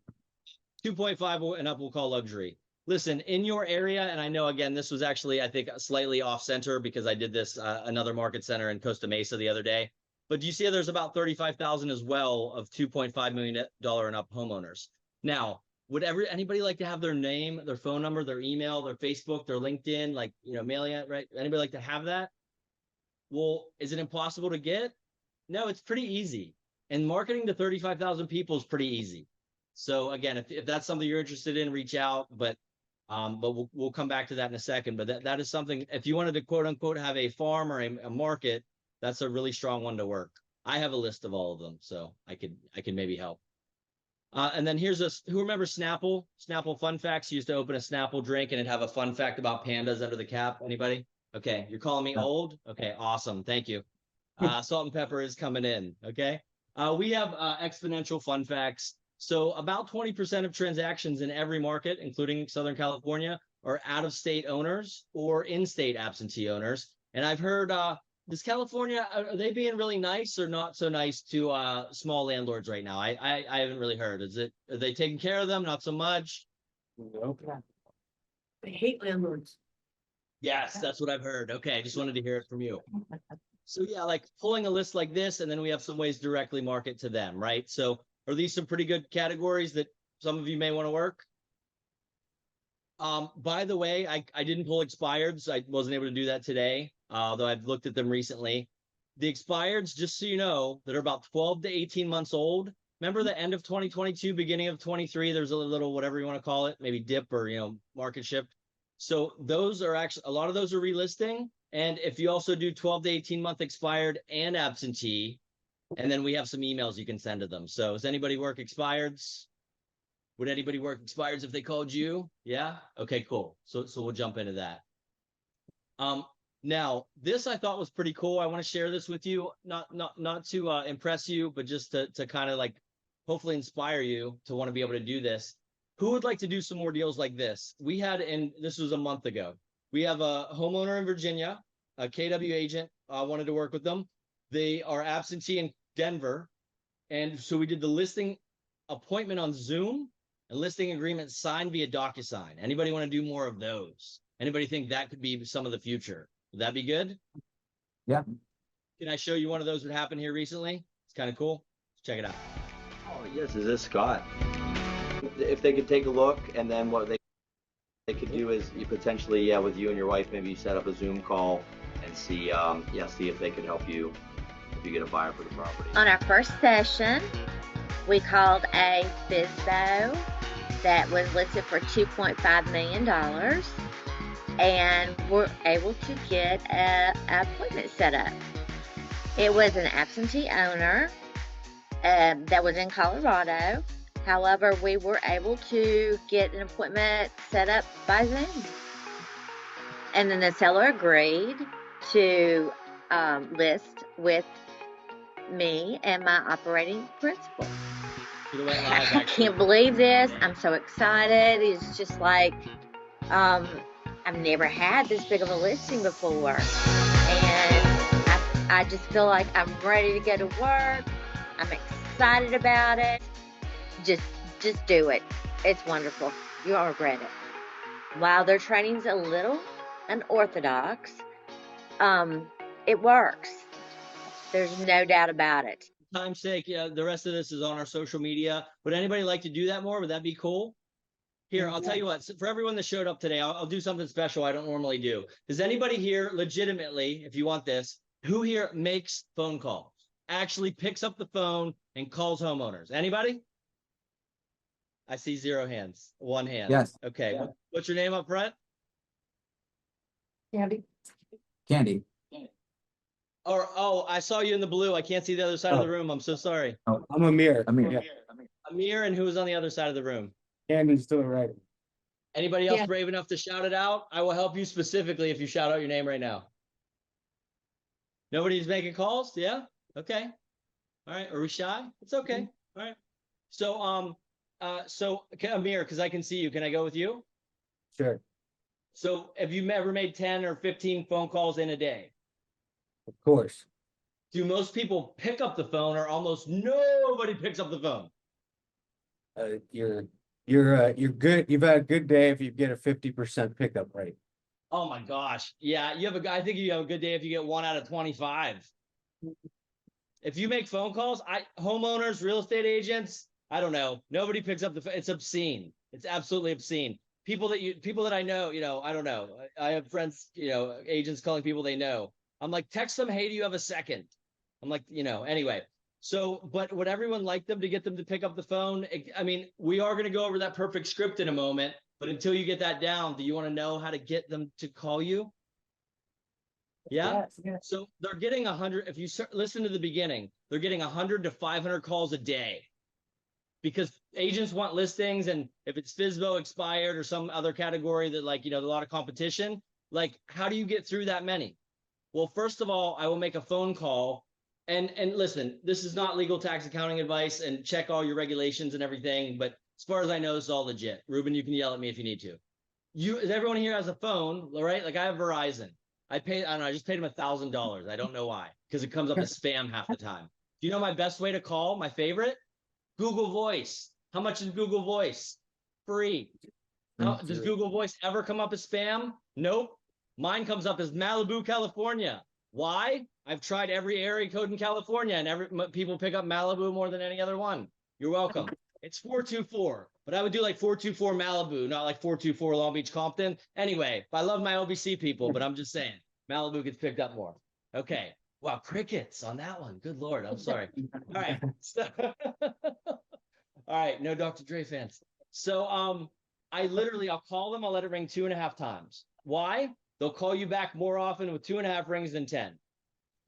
2.5 and up we'll call luxury. Listen, in your area, and I know, again, this was actually, I think, slightly off center because I did this another market center in Costa Mesa the other day. But do you see there's about 35,000 as well of $2.5 million and up homeowners? Now, would anybody like to have their name, their phone number, their email, their Facebook, their LinkedIn, like, mailing it, right? Anybody like to have that? Well, is it impossible to get? No, it's pretty easy. And marketing to 35,000 people is pretty easy. So again, if that's something you're interested in, reach out. But we'll come back to that in a second. But that is something, if you wanted to quote unquote have a farm or a market, that's a really strong one to work. I have a list of all of them, so I can maybe help. And then here's who remembers Snapple? Snapple fun facts. You used to open a Snapple drink and it'd have a fun fact about pandas under the cap. Anybody? Okay, you're calling me old? Okay, awesome. Thank you. Salt and pepper is coming in. Okay. We have exponential fun facts. So about 20% of transactions in every market, including Southern California, are out-of-state owners or in-state absentee owners. And I've heard, does California, are they being really nice or not so nice to small landlords right now? I haven't really heard. Are they taking care of them? Not so much? Nope. They hate landlords. Yes, that's what I've heard. Okay, I just wanted to hear it from you. So yeah, like pulling a list like this, and then we have some ways to directly market to them, right? So are these some pretty good categories that some of you may want to work? By the way, I didn't pull expireds. I wasn't able to do that today, though I've looked at them recently. The expireds, just so you know, that are about 12 to 18 months old. Remember the end of 2022, beginning of 23, there's a little, whatever you want to call it, maybe dip or, market shift. So those are actually, a lot of those are relisting. And if you also do 12 to 18 month expired and absentee, and then we have some emails you can send to them. So does anybody work expireds? Would anybody work expireds if they called you? Yeah? Okay, cool. So we'll jump into that. Now, this I thought was pretty cool. I want to share this with you, not to impress you, but just to kind of like hopefully inspire you to want to be able to do this. Who would like to do some more deals like this? We had, and this was a month ago, we have a homeowner in Virginia, a KW agent, wanted to work with them. They are absentee in Denver. And so we did the listing appointment on Zoom and listing agreement signed via DocuSign. Anybody want to do more of those? Anybody think that could be some of the future? Would that be good? Yeah. Can I show you one of those that happened here recently? It's kind of cool. Let's check it out. Oh, yes, is this Scott? If they could take a look, and then what they could do is you potentially, with you and your wife, maybe set up a Zoom call and see if they could help you if you get a buyer for the property. On our first session, we called a FSBO that was listed for $2.5 million, and we're able to get an appointment set up. It was an absentee owner that was in Colorado. However, we were able to get an appointment set up by Zoom. And then the seller agreed to list with me and my operating principal. I can't believe this. I'm so excited. It's just like, I've never had this big of a listing before. And I just feel like I'm ready to go to work. I'm excited about it. Just do it. It's wonderful. You won't regret it. While their training's a little unorthodox, it works. There's no doubt about it. Time's sake, the rest of this is on our social media. Would anybody like to do that more? Would that be cool? Here, I'll tell you what, for everyone that showed up today, I'll do something special I don't normally do. Does anybody here legitimately, if you want this, who here makes phone calls? Actually picks up the phone and calls homeowners? Anybody? I see 0 hands. 1 hand. Yes. Okay. Yeah. What's your name up front? Candy. Oh, I saw you in the blue. I can't see the other side of the room. I'm so sorry. Oh, I'm Amir. Amir, and who was on the other side of the room? Candy's still right. Anybody else brave enough to shout it out? I will help you specifically if you shout out your name right now. Nobody's making calls? Yeah? Okay. All right. Are we shy? It's okay. All right. So, Amir, because I can see you, can I go with you? Sure. So have you ever made 10 or 15 phone calls in a day? Of course. Do most people pick up the phone, or almost nobody picks up the phone? You're good. You've had a good day if you get a 50% pickup rate. Oh my gosh. Yeah, I think you have a good day if you get 1 out of 25. If you make phone calls, homeowners, real estate agents, I don't know. Nobody picks up it's obscene. It's absolutely obscene. People that I know, I don't know. I have friends, agents calling people they know. I'm like, text them, hey, do you have a second? I'm like, anyway. So, but would everyone like them to get them to pick up the phone? I mean, we are going to go over that perfect script in a moment, but until you get that down, do you want to know how to get them to call you? Yeah. Yes. So they're getting 100. If you listen to the beginning, they're getting 100 to 500 calls a day because agents want listings. And if it's FSBO expired or some other category that a lot of competition, how do you get through that many? Well, first of all, I will make a phone call and listen, this is not legal tax accounting advice and check all your regulations and everything. But as far as I know, this is all legit. Ruben, you can yell at me if you need to. Everyone here has a phone, right? Like I have Verizon. I don't know, I just paid him $1,000. I don't know why, because it comes up as spam half the time. Do you know my best way to call? My favorite? Google Voice. How much is Google Voice? Free. Does Google Voice ever come up as spam? Nope. Mine comes up as Malibu, California. Why? I've tried every area code in California, and people pick up Malibu more than any other one. You're welcome. It's 424, but I would do like 424 Malibu, not like 424 Long Beach Compton. Anyway, I love my OBC people, but I'm just saying Malibu gets picked up more. Okay. Wow, crickets on that one. Good Lord. I'm sorry. All right. All right. No Dr. Dre fans. So I'll call them. I'll let it ring 2.5 times. Why? They'll call you back more often with 2.5 rings than 10.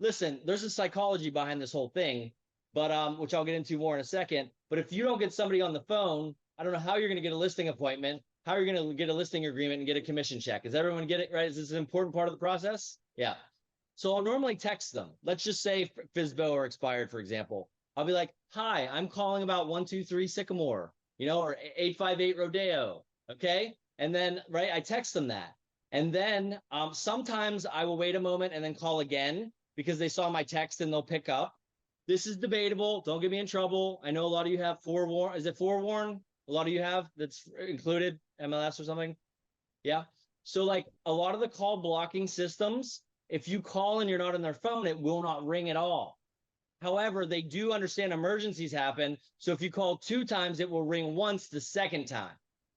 Listen, there's a psychology behind this whole thing, but which I'll get into more in a second. But if you don't get somebody on the phone, I don't know how you're going to get a listing appointment, how you're going to get a listing agreement and get a commission check. Does everyone get it right? Is this an important part of the process? Yeah. So I'll normally text them. Let's just say FSBO or expired, for example. I'll be like, hi, I'm calling about 123 Sycamore, or 858 Rodeo. Okay. And then, right, I text them that. And then sometimes I will wait a moment and then call again because they saw my text and they'll pick up. This is debatable. Don't get me in trouble. I know a lot of you have forewarn. Is it forewarn? A lot of you have that's included MLS or something. Yeah. So a lot of the call blocking systems, if you call and you're not on their phone, it will not ring at all. However, they do understand emergencies happen. So if you call 2 times, it will ring once the second time.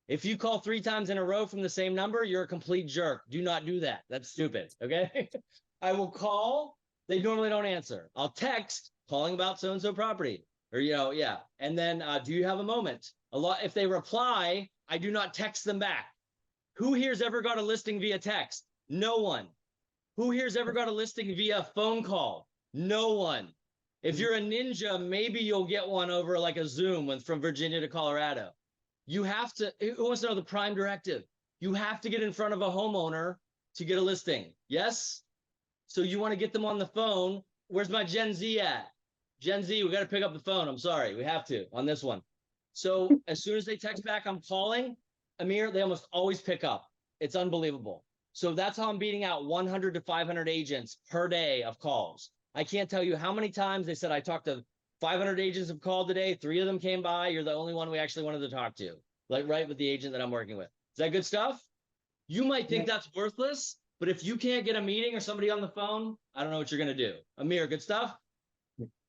If you call 3 times in a row from the same number, you're a complete jerk. Do not do that. That's stupid. Okay. I will call. They normally don't answer. I'll text calling about so-and-so property or, yeah. And then do you have a moment? If they reply, I do not text them back. Who here's ever got a listing via text? No one. Who here's ever got a listing via phone call? No one. If you're a ninja, maybe you'll get one over like a Zoom from Virginia to Colorado. You have to, who wants to know the prime directive? You have to get in front of a homeowner to get a listing. Yes? So you want to get them on the phone. Where's my Gen Z at? Gen Z, we got to pick up the phone. I'm sorry. We have to on this one. So as soon as they text back, I'm calling. Amir, they almost always pick up. It's unbelievable. So that's how I'm beating out 100 to 500 agents per day of calls. I can't tell you how many times they said I talked to 500 agents have called today. 3 of them came by. You're the only one we actually wanted to talk to, right with the agent that I'm working with. Is that good stuff? You might think that's worthless, but if you can't get a meeting or somebody on the phone, I don't know what you're going to do. Amir, good stuff?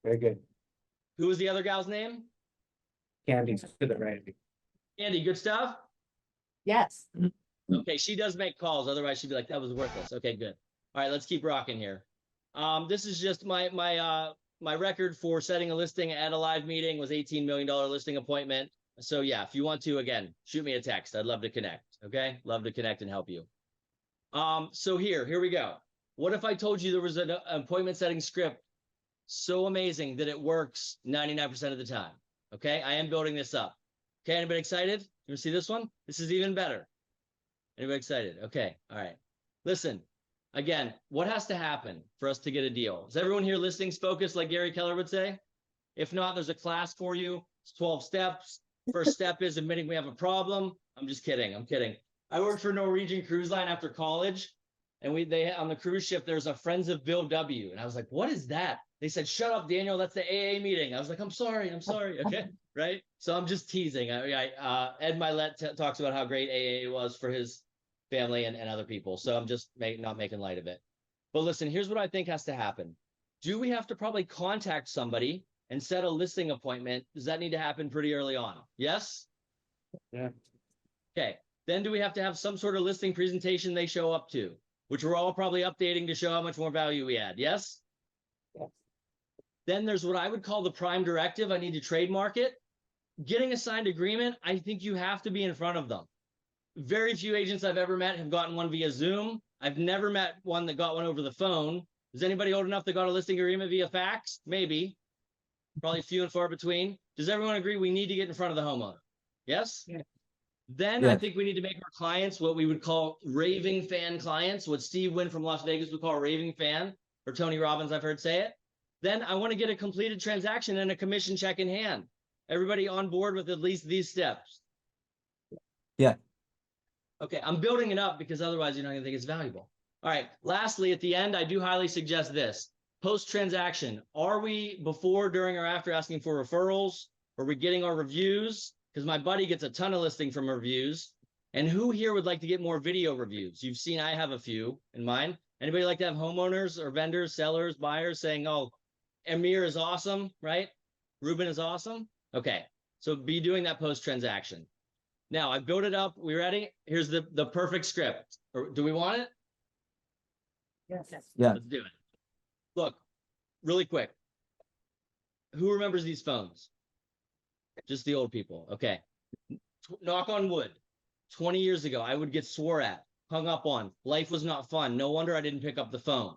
Very good. Who was the other gal's name? Candy's to the right. Andy, good stuff? Yes. Okay, she does make calls. Otherwise, she'd be like, that was worthless. Okay, good. All right, let's keep rocking here. This is just my record for setting a listing at a live meeting was $18 million listing appointment. So yeah, if you want to, again, shoot me a text. I'd love to connect. Okay, love to connect and help you. So here we go. What if I told you there was an appointment setting script so amazing that it works 99% of the time? Okay, I am building this up. Okay, anybody excited? You want to see this one? This is even better. Anybody excited? Okay, all right. Listen, again, what has to happen for us to get a deal? Is everyone here listings focused like Gary Keller would say? If not, there's a class for you. It's 12 steps. First step is admitting we have a problem. I'm just kidding. I'm kidding. I worked for Norwegian Cruise Line after college, and they on the cruise ship, there's a Friends of Bill W. And I was like, what is that? They said, shut up, Daniel, that's the AA meeting. I was like, I'm sorry. Okay. Right. So I'm just teasing. Ed Milet talks about how great AA was for his family and other people. So I'm just not making light of it. But listen, here's what I think has to happen. Do we have to probably contact somebody and set a listing appointment? Does that need to happen pretty early on? Yes? Yeah. Okay. Then do we have to have some sort of listing presentation they show up to, which we're all probably updating to show how much more value we add? Yes? Yes. Then there's what I would call the prime directive. I need to trademark it. Getting a signed agreement, I think you have to be in front of them. Very few agents I've ever met have gotten one via Zoom. I've never met one that got one over the phone. Is anybody old enough that got a listing agreement via fax? Maybe. Probably few and far between. Does everyone agree we need to get in front of the homeowner? Yes? Yeah. Then I think we need to make our clients what we would call raving fan clients, what Steve Wynn from Las Vegas would call a raving fan, or Tony Robbins, I've heard say it. Then I want to get a completed transaction and a commission check in hand. Everybody on board with at least these steps? Yeah. Okay, I'm building it up because otherwise you're not going to think it's valuable. All right, lastly, at the end, I do highly suggest this. Post-transaction, are we before, during, or after asking for referrals? Are we getting our reviews? Because my buddy gets a ton of listing from reviews. And who here would like to get more video reviews? You've seen I have a few in mind. Anybody like to have homeowners or vendors, sellers, buyers saying, oh, Amir is awesome, right? Ruben is awesome. Okay, so be doing that post-transaction. Now, I built it up. We ready? Here's the perfect script. Or, do we want it? Yes. Yeah. Let's do it. Look, really quick. Who remembers these phones? Just the old people. Okay. Knock on wood. 20 years ago, I would get swore at, hung up on. Life was not fun. No wonder I didn't pick up the phone.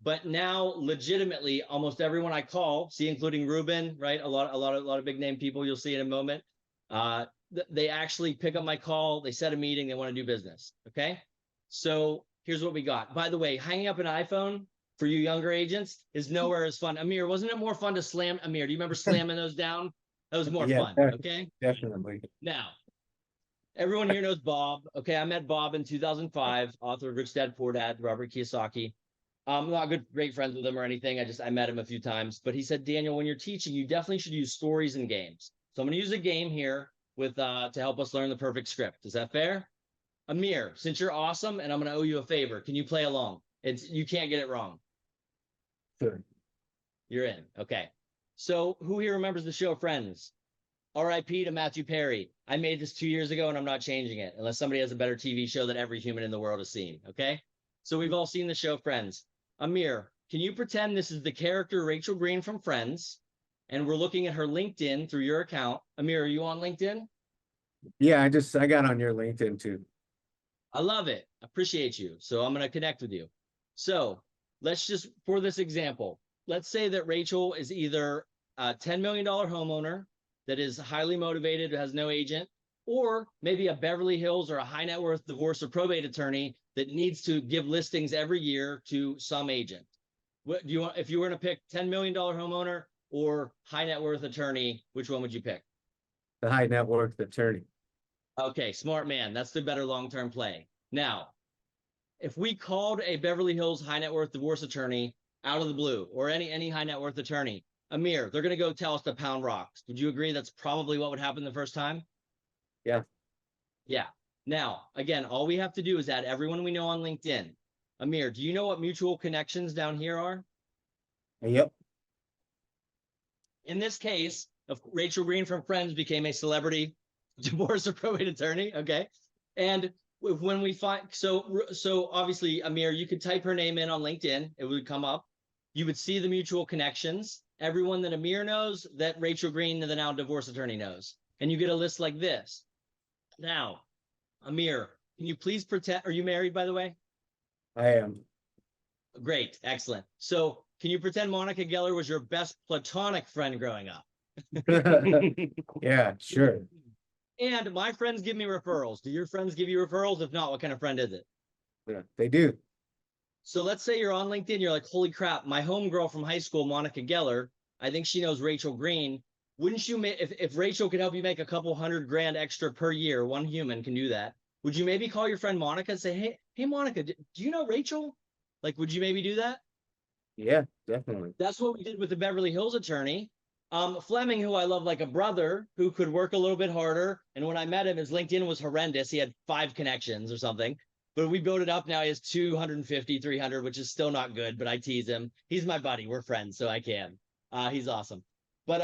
But now, legitimately, almost everyone I call, see, including Ruben, right? A lot of big name people you'll see in a moment. They actually pick up my call. They set a meeting. They want to do business. Okay. So here's what we got. By the way, hanging up an iPhone for you younger agents is nowhere as fun. Amir, wasn't it more fun to slam? Amir, do you remember slamming those down? That was more fun. Okay. Definitely. Now, everyone here knows Bob. Okay. I met Bob in 2005, author of Rich Dad Poor Dad, Robert Kiyosaki. I'm not great friends with him or anything. I met him a few times, but he said, Daniel, when you're teaching, you definitely should use stories and games. So I'm going to use a game here with to help us learn the perfect script. Is that fair? Amir, since you're awesome and I'm going to owe you a favor, can you play along? You can't get it wrong. Sure. You're in. Okay. So who here remembers the show Friends? R.I.P. to Matthew Perry. I made this 2 years ago and I'm not changing it unless somebody has a better TV show that every human in the world has seen. Okay. So we've all seen the show Friends. Amir, can you pretend this is the character Rachel Green from Friends and we're looking at her LinkedIn through your account? Amir, are you on LinkedIn? Yeah, I got on your LinkedIn too. I love it. Appreciate you. So I'm going to connect with you. So let's just, for this example, let's say that Rachel is either a $10 million homeowner that is highly motivated, has no agent, or maybe a Beverly Hills or a high net worth divorce or probate attorney that needs to give listings every year to some agent. What do you want? If you were to pick $10 million homeowner or high net worth attorney, which one would you pick? The high net worth attorney. Okay, smart man. That's the better long-term play. Now, if we called a Beverly Hills high net worth divorce attorney out of the blue, or any high net worth attorney, Amir, they're going to go tell us to pound rocks. Would you agree that's probably what would happen the first time? Yeah. Yeah. Now, again, all we have to do is add everyone we know on LinkedIn. Amir, do you know what mutual connections down here are? Yep. In this case, if Rachel Green from Friends became a celebrity divorce or probate attorney, okay? And when we find, so obviously, Amir, you could type her name in on LinkedIn. It would come up. You would see the mutual connections, everyone that Amir knows, that Rachel Green, the now divorce attorney, knows. And you get a list like this. Now, Amir, can you please pretend, are you married, by the way? I am. Great, excellent. So can you pretend Monica Geller was your best platonic friend growing up? Yeah, sure. And my friends give me referrals. Do your friends give you referrals? If not, what kind of friend is it? Yeah, they do. So let's say you're on LinkedIn. You're like, holy crap, my homegirl from high school, Monica Geller, I think she knows Rachel Green. Wouldn't you, if Rachel could help you make a couple $100,000 extra per year, one human can do that. Would you maybe call your friend Monica and say, hey, Monica, do you know Rachel? Like, would you maybe do that? Yeah, definitely. That's what we did with the Beverly Hills attorney. Fleming, who I love like a brother, who could work a little bit harder. And when I met him, his LinkedIn was horrendous. He had 5 connections or something. But we built it up now. He has 250, 300, which is still not good, but I tease him. He's my buddy. We're friends, so I can. He's awesome. But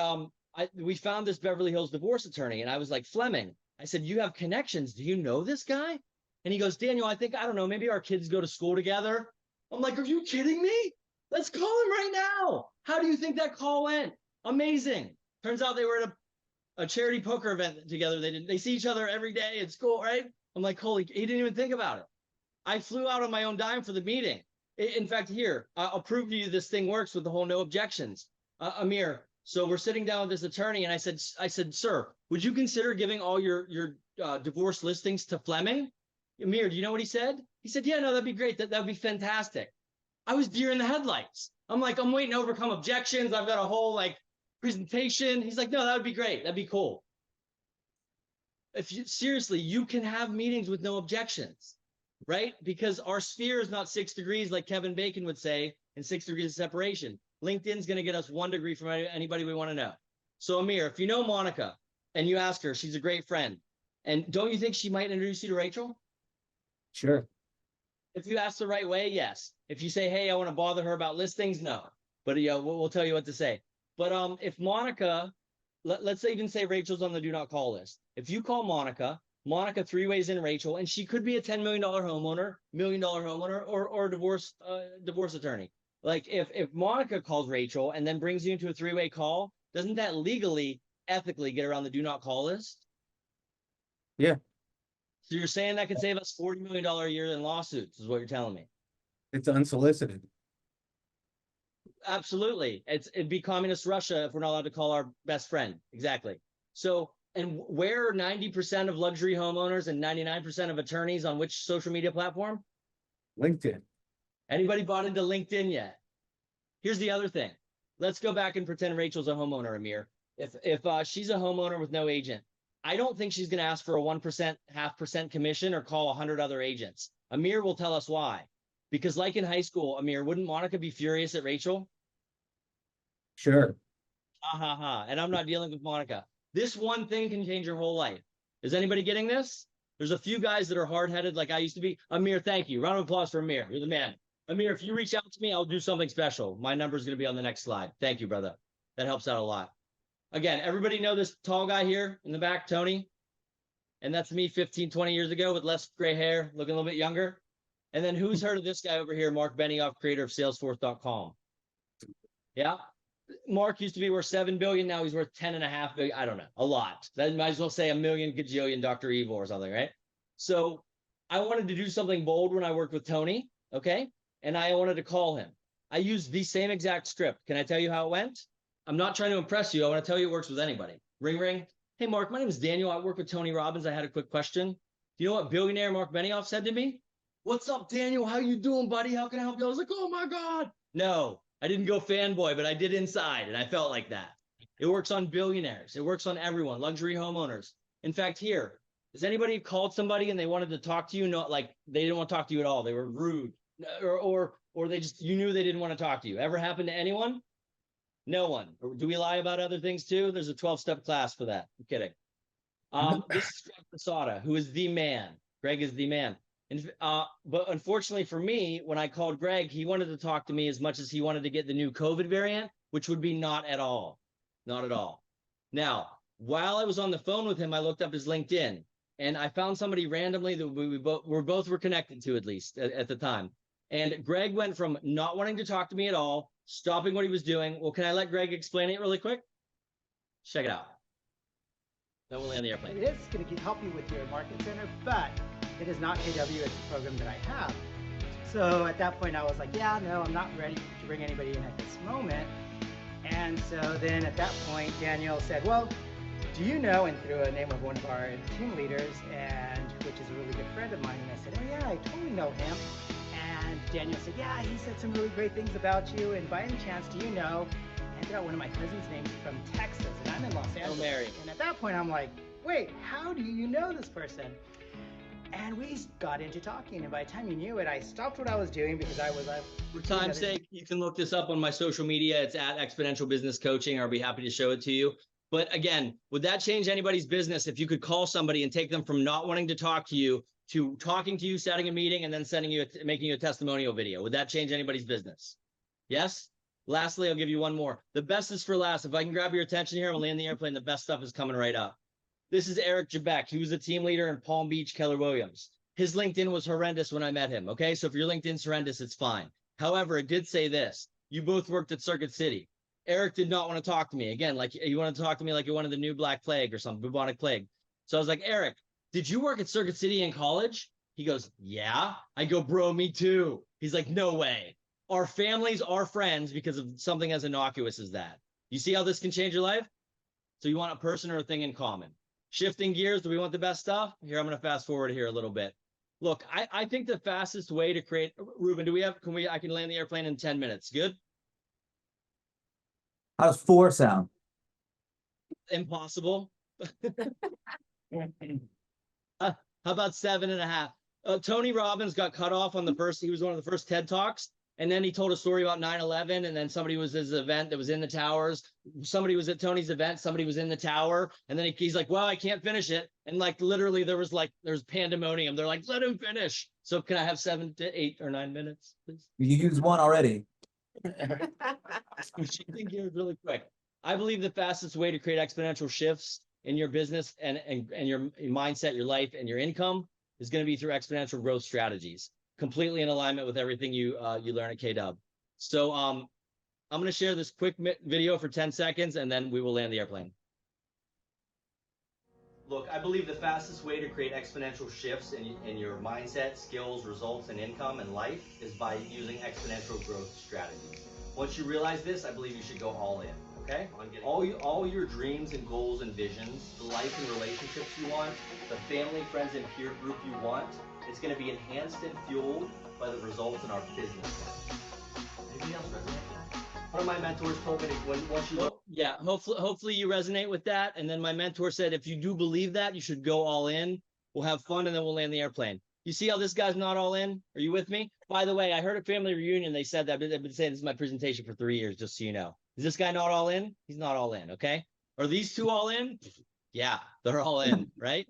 we found this Beverly Hills divorce attorney, and I was like, Fleming, I said, you have connections. Do you know this guy? And he goes, Daniel, I don't know, maybe our kids go to school together. I'm like, are you kidding me? Let's call him right now. How do you think that call went? Amazing. Turns out they were at a charity poker event together. They see each other every day at school, right? I'm like, holy, he didn't even think about it. I flew out on my own dime for the meeting. In fact, here, I'll prove to you this thing works with the whole no objections. Amir, so we're sitting down with this attorney, and I said, sir, would you consider giving all your divorce listings to Fleming? Amir, do you know what he said? He said, yeah, no, that'd be great. That'd be fantastic. I was deer in the headlights. I'm like, I'm waiting to overcome objections. I've got a whole presentation. He's like, no, that would be great. That'd be cool. Seriously, you can have meetings with no objections, right? Because our sphere is not 6 degrees like Kevin Bacon would say, and 6 degrees of separation. LinkedIn's going to get us 1 degree from anybody we want to know. So Amir, if you know Monica and you ask her, she's a great friend. And don't you think she might introduce you to Rachel? Sure. If you ask the right way, yes. If you say, hey, I want to bother her about listings, no. But we'll tell you what to say. But if Monica, let's even say Rachel's on the do not call list. If you call Monica 3 ways in Rachel, and she could be a $10 million homeowner, $1 million homeowner, or a divorce attorney. Like if Monica calls Rachel and then brings you into a 3-way call, doesn't that legally, ethically get around the do not call list? Yeah. So you're saying that could save us $40 million a year in lawsuits, is what you're telling me? It's unsolicited. Absolutely. It'd be communist Russia if we're not allowed to call our best friend. Exactly. So, and where are 90% of luxury homeowners and 99% of attorneys on which social media platform? LinkedIn. Anybody bought into LinkedIn yet? Here's the other thing. Let's go back and pretend Rachel's a homeowner, Amir. If she's a homeowner with no agent, I don't think she's going to ask for a 1%, 0.5% commission or call 100 other agents. Amir will tell us why. Because like in high school, Amir, wouldn't Monica be furious at Rachel? Sure. Ha ha ha. And I'm not dealing with Monica. This one thing can change your whole life. Is anybody getting this? There's a few guys that are hard-headed like I used to be. Amir, thank you. Round of applause for Amir. You're the man. Amir, if you reach out to me, I'll do something special. My number is going to be on the next slide. Thank you, brother. That helps out a lot. Again, everybody know this tall guy here in the back, Tony? And that's me 15, 20 years ago with less gray hair, looking a little bit younger. And then who's heard of this guy over here, Mark Benioff, creator of Salesforce.com? Yeah. Mark used to be worth $7 billion. Now he's worth $10.5 billion. I don't know. A lot. That might as well say a million gajillion Dr. Evil or something, right? So I wanted to do something bold when I worked with Tony. Okay. And I wanted to call him. I used the same exact script. Can I tell you how it went? I'm not trying to impress you. I want to tell you it works with anybody. Ring, ring. Hey, Mark, my name is Daniel. I work with Tony Robbins. I had a quick question. Do you know what billionaire Mark Benioff said to me? What's up, Daniel? How you doing, buddy? How can I help you? I was like, oh my God. No, I didn't go fanboy, but I did inside. And I felt like that. It works on billionaires. It works on everyone, luxury homeowners. In fact, here, has anybody called somebody and they wanted to talk to you? No, like they didn't want to talk to you at all. They were rude or they just, you knew they didn't want to talk to you. Ever happened to anyone? No one. Do we lie about other things too? There's a 12-step class for that. I'm kidding. This is Greg Posada, who is the man. Greg is the man. But unfortunately for me, when I called Greg, he wanted to talk to me as much as he wanted to get the new COVID variant, which would be not at all. Not at all. Now, while I was on the phone with him, I looked up his LinkedIn and I found somebody randomly that we both were connected to, at least at the time. And Greg went from not wanting to talk to me at all, stopping what he was doing. Well, can I let Greg explain it really quick? Check it out. Then we'll land the airplane. It is going to help you with your market center, but it is not KW. It's a program that I have. So at that point, I was like, yeah, no, I'm not ready to bring anybody in at this moment. And so then at that point, Daniel said, well, do you know, and threw a name of one of our team leaders, and which is a really good friend of mine. And I said, oh yeah, I totally know him. And Daniel said, yeah, he said some really great things about you. And by any chance, do you know? I ended out one of my cousin's names from Texas, and I'm in Los Angeles. Oh, Mary. And at that point, I'm like, wait, how do you know this person? And we got into talking, and by the time you knew it, I stopped what I was doing because I was like, For time's sake, you can look this up on my social media. It's at Exponential Business Coaching. I'll be happy to show it to you. But again, would that change anybody's business if you could call somebody and take them from not wanting to talk to you to talking to you, setting a meeting, and then making you a testimonial video? Would that change anybody's business? Yes? Lastly, I'll give you one more. The best is for last. If I can grab your attention here, I'll land the airplane. The best stuff is coming right up. This is Eric Jabek. He was a team leader in Palm Beach, Keller Williams. His LinkedIn was horrendous when I met him. Okay, so if your LinkedIn's horrendous, it's fine. However, it did say this. You both worked at Circuit City. Eric did not want to talk to me. Again, like you wanted to talk to me like you wanted the new Black Plague or something, bubonic plague. So I was like, Eric, did you work at Circuit City in college? He goes, yeah. I go, bro, me too. He's like, no way. Our families are friends because of something as innocuous as that. You see how this can change your life? So you want a person or a thing in common. Shifting gears, do we want the best stuff? Here, I'm going to fast forward here a little bit. Look, I think the fastest way to create, Ruben, I can land the airplane in 10 minutes. Good? How does 4 sound? Impossible. How about 7.5? Tony Robbins got cut off on he was one of the first TED Talks. And then he told a story about 9/11, and then somebody was at his event that was in the towers. Somebody was at Tony's event, somebody was in the tower, and then he's like, well, I can't finish it. And like literally there was pandemonium. They're like, let him finish. So can I have 7 to 8 or 9 minutes, please? You used 1 already. Shifting gears really quick. I believe the fastest way to create exponential shifts in your business and your mindset, your life, and your income is going to be through exponential growth strategies. Completely in alignment with everything you learn at KW. So I'm going to share this quick video for 10 seconds, and then we will land the airplane. Look, I believe the fastest way to create exponential shifts in your mindset, skills, results, and income and life is by using exponential growth strategies. Once you realize this, I believe you should go all in, okay? All your dreams and goals and visions, the life and relationships you want, the family, friends, and peer group you want, it's going to be enhanced and fueled by the results in our business. Anything else resonate with that? One of my mentors told me hopefully you resonate with that. And then my mentor said, if you do believe that, you should go all in. We'll have fun, and then we'll land the airplane. You see how this guy's not all in? Are you with me? By the way, I heard at family reunion, they said that. I've been saying this is my presentation for 3 years, just so you know. Is this guy not all in? He's not all in, okay? Are these two all in? Yeah, they're all in, right?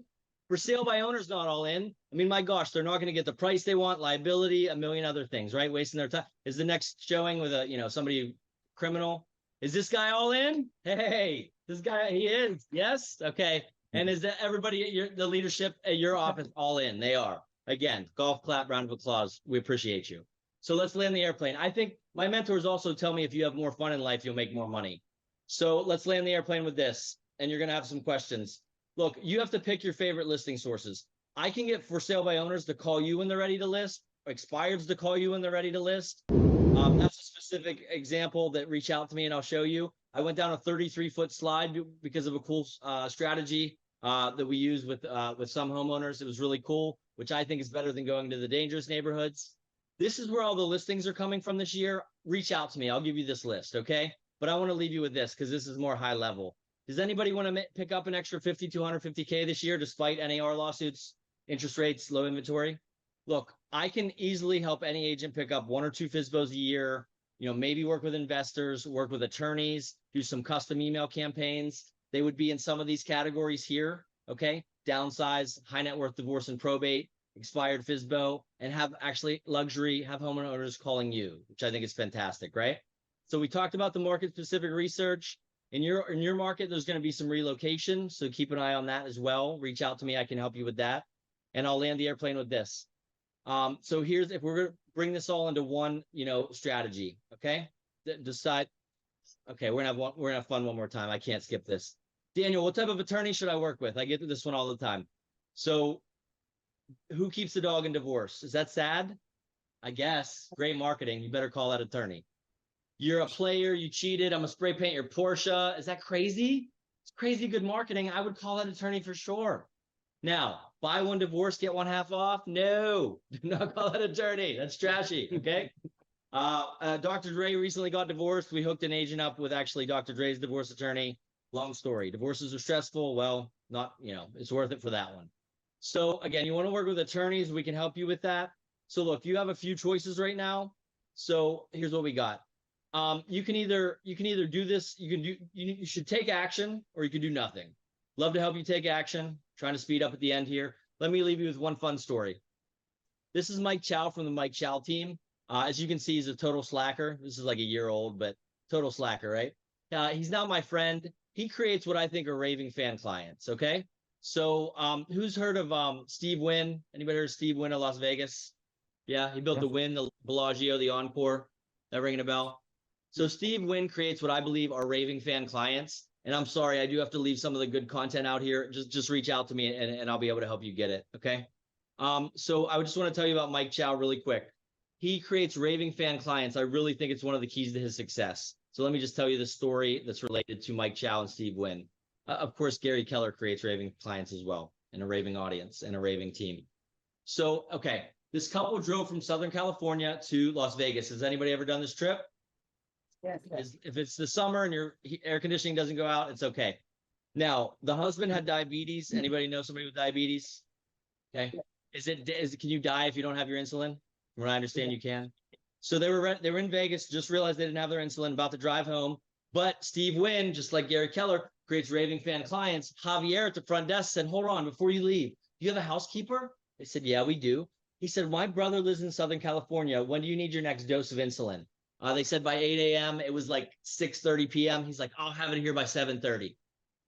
For sale by owners, not all in. I mean, my gosh, they're not going to get the price they want, liability, a million other things, right? Wasting their time. Is the next showing with somebody criminal? Is this guy all in? Hey, this guy, he is. Yes. Okay. And is that everybody at the leadership at your office all in? They are. Again, golf clap, round of applause. We appreciate you. So let's land the airplane. I think my mentors also tell me if you have more fun in life, you'll make more money. So let's land the airplane with this. And you're going to have some questions. Look, you have to pick your favorite listing sources. I can get for sale by owners to call you when they're ready to list, expireds to call you when they're ready to list. That's a specific example that reach out to me and I'll show you. I went down a 33-foot slide because of a cool strategy that we use with some homeowners. It was really cool, which I think is better than going to the dangerous neighborhoods. This is where all the listings are coming from this year. Reach out to me. I'll give you this list, okay? But I want to leave you with this because this is more high level. Does anybody want to pick up an extra 50 to 150K this year despite NAR lawsuits, interest rates, low inventory? Look, I can easily help any agent pick up 1 or 2 FSBOs a year, maybe work with investors, work with attorneys, do some custom email campaigns. They would be in some of these categories here, okay? Downsize, high net worth divorce and probate, expired FSBO, and have actually luxury, have homeowners calling you, which I think is fantastic, right? So we talked about the market specific research. In your market, there's going to be some relocation, so keep an eye on that as well. Reach out to me. I can help you with that. And I'll land the airplane with this. So here's, if we're going to bring this all into one, strategy, okay? Decide, okay, we're going to have fun one more time. I can't skip this. Daniel, what type of attorney should I work with? I get to this one all the time. So who keeps the dog in divorce? Is that sad? I guess. Great marketing. You better call that attorney. You're a player, you cheated, I'm gonna spray paint your Porsche. Is that crazy? It's crazy good marketing. I would call that attorney for sure. Now, buy one divorce, get one half off. No, do not call that attorney. That's trashy, okay? Dr. Dre recently got divorced. We hooked an agent up with actually Dr. Dre's divorce attorney. Long story. Divorces are stressful. Well, not, it's worth it for that one. So again, you want to work with attorneys, we can help you with that. So look, you have a few choices right now. So here's what we got. You can either do this, you should take action, or you can do nothing. Love to help you take action. Trying to speed up at the end here. Let me leave you with one fun story. This is Mike Chow from the Mike Chow team. As you can see, he's a total slacker. This is like a year old, but total slacker, right? He's now my friend. He creates what I think are raving fan clients. Okay. So who's heard of Steve Wynn? Anybody heard of Steve Wynn of Las Vegas? Yeah, he built the Wynn, the Bellagio, the Encore. That ringing a bell? So Steve Wynn creates what I believe are raving fan clients. And I'm sorry, I do have to leave some of the good content out here. Just reach out to me and I'll be able to help you get it. Okay. So I just want to tell you about Mike Chow really quick. He creates raving fan clients. I really think it's one of the keys to his success. So let me just tell you the story that's related to Mike Chow and Steve Wynn. Of course, Gary Keller creates raving clients as well, and a raving audience and a raving team. So, okay, this couple drove from Southern California to Las Vegas. Has anybody ever done this trip? Yes. If it's the summer and your air conditioning doesn't go out, it's okay. Now, the husband had diabetes. Anybody know somebody with diabetes? Okay. Can you die if you don't have your insulin? From what I understand, you can. So they were in Vegas, just realized they didn't have their insulin, about to drive home. But Steve Wynn, just like Gary Keller, creates raving fan clients. Javier at the front desk said, hold on, before you leave, do you have a housekeeper? They said, yeah, we do. He said, my brother lives in Southern California. When do you need your next dose of insulin? They said by 8 a.m. It was like 6:30 p.m. He's like, I'll have it here by 7:30.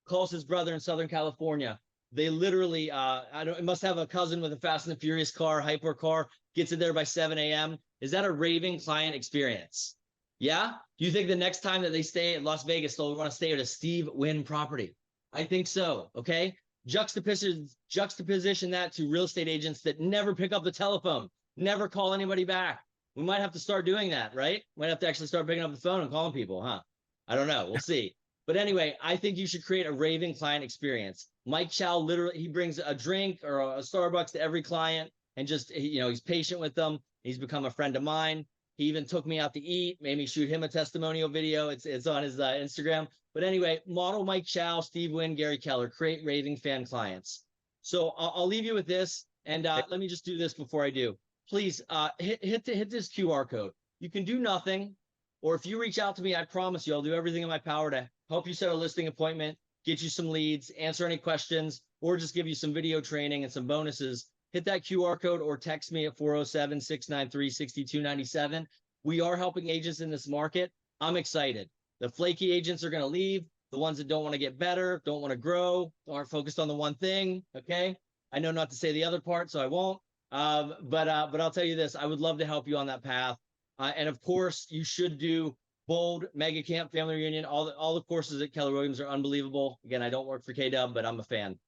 Calls his brother in Southern California. They literally, it must have a cousin with a Fast and the Furious car, hyper car, gets it there by 7 a.m. Is that a raving client experience? Yeah? Do you think the next time that they stay at Las Vegas, they'll want to stay at a Steve Wynn property? I think so. Okay. Juxtaposition that to real estate agents that never pick up the telephone, never call anybody back. We might have to start doing that, right? Might have to actually start picking up the phone and calling people, huh? I don't know. We'll see. But anyway, I think you should create a raving client experience. Mike Chow literally, he brings a drink or a Starbucks to every client and just, he's patient with them. He's become a friend of mine. He even took me out to eat, made me shoot him a testimonial video. It's on his Instagram. But anyway, model Mike Chow, Steve Wynn, Gary Keller, create raving fan clients. So I'll leave you with this. And let me just do this before I do. Please hit this QR code. You can do nothing. Or if you reach out to me, I promise you I'll do everything in my power to help you set a listing appointment, get you some leads, answer any questions, or just give you some video training and some bonuses. Hit that QR code or text me at 407-693-6297. We are helping agents in this market. I'm excited. The flaky agents are going to leave. The ones that don't want to get better, don't want to grow, aren't focused on the one thing. Okay. I know not to say the other part, so I won't. But I'll tell you this, I would love to help you on that path. And of course, you should do Bold, Mega Camp, Family Reunion. All the courses at Keller Williams are unbelievable. Again, I don't work for KW, but I'm a fan.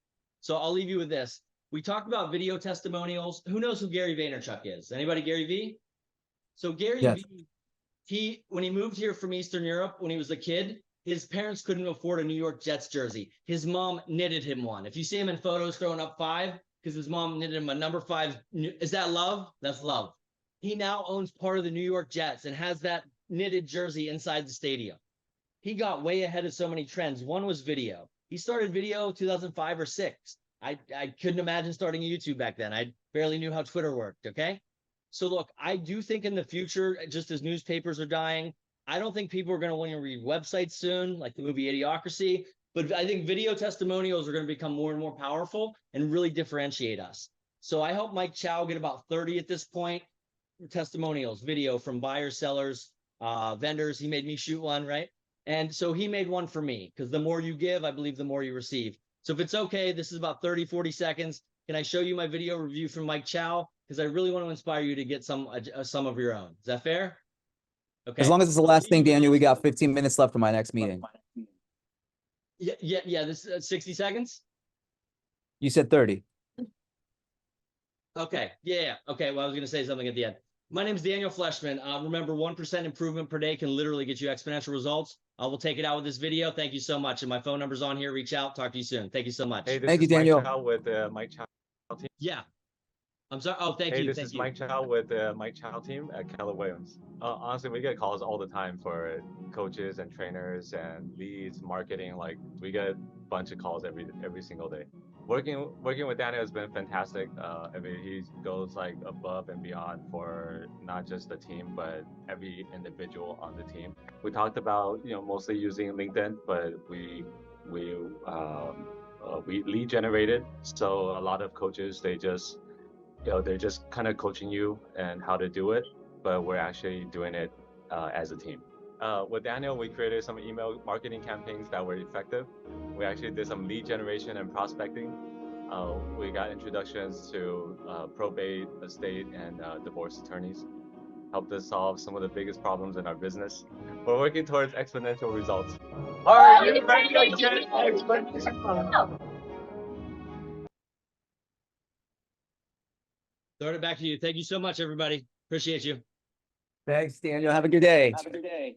So I'll leave you with this. We talked about video testimonials. Who knows who Gary Vaynerchuk is? Anybody Gary V? So Gary V, when he moved here from Eastern Europe, when he was a kid, his parents couldn't afford a New York Jets jersey. His mom knitted him one. If you see him in photos throwing up 5, because his mom knitted him a number 5. Is that love? That's love. He now owns part of the New York Jets and has that knitted jersey inside the stadium. He got way ahead of so many trends. One was video. He started video 2005 or 6. I couldn't imagine starting YouTube back then. I barely knew how Twitter worked. Okay. So look, I do think in the future, just as newspapers are dying, I don't think people are going to want to read websites soon, like the movie Idiocracy. But I think video testimonials are going to become more and more powerful and really differentiate us. So I help Mike Chow get about 30 at this point. Testimonials, video from buyers, sellers, vendors. He made me shoot one, right? And so he made one for me because the more you give, I believe the more you receive. So if it's okay, this is about 30, 40 seconds. Can I show you my video review from Mike Chow? Because I really want to inspire you to get some of your own. Is that fair? Okay. As long as it's the last thing, Daniel, we got 15 minutes left for my next meeting. Yeah. This is 60 seconds. You said 30. Okay. Yeah. Okay. Well, I was going to say something at the end. My name is Daniel FLEISCHMAN. Remember, 1% improvement per day can literally get you exponential results. I will take it out with this video. Thank you so much. And my phone number's on here. Reach out. Talk to you soon. Thank you so much. Hey, thank you, Daniel. Mike Chow with Mike Chow team. Yeah. I'm sorry. Oh, thank you. Hey, this is Mike Chow with Mike Chow team at Keller Williams. Honestly, we get calls all the time for coaches and trainers and leads, marketing. Like we get a bunch of calls every single day. Working with Daniel has been fantastic. I mean, he goes like above and beyond for not just the team, but every individual on the team. We talked about mostly using LinkedIn, but we lead generated. So a lot of coaches they're just kind of coaching you and how to do it, but we're actually doing it as a team. With Daniel, we created some email marketing campaigns that were effective. We actually did some lead generation and prospecting. We got introductions to probate, estate, and divorce attorneys. Helped us solve some of the biggest problems in our business. We're working towards exponential results. Are you ready to get exponential? Throw it back to you. Thank you so much, everybody. Appreciate you. Thanks, Daniel. Have a good day. Have a good day.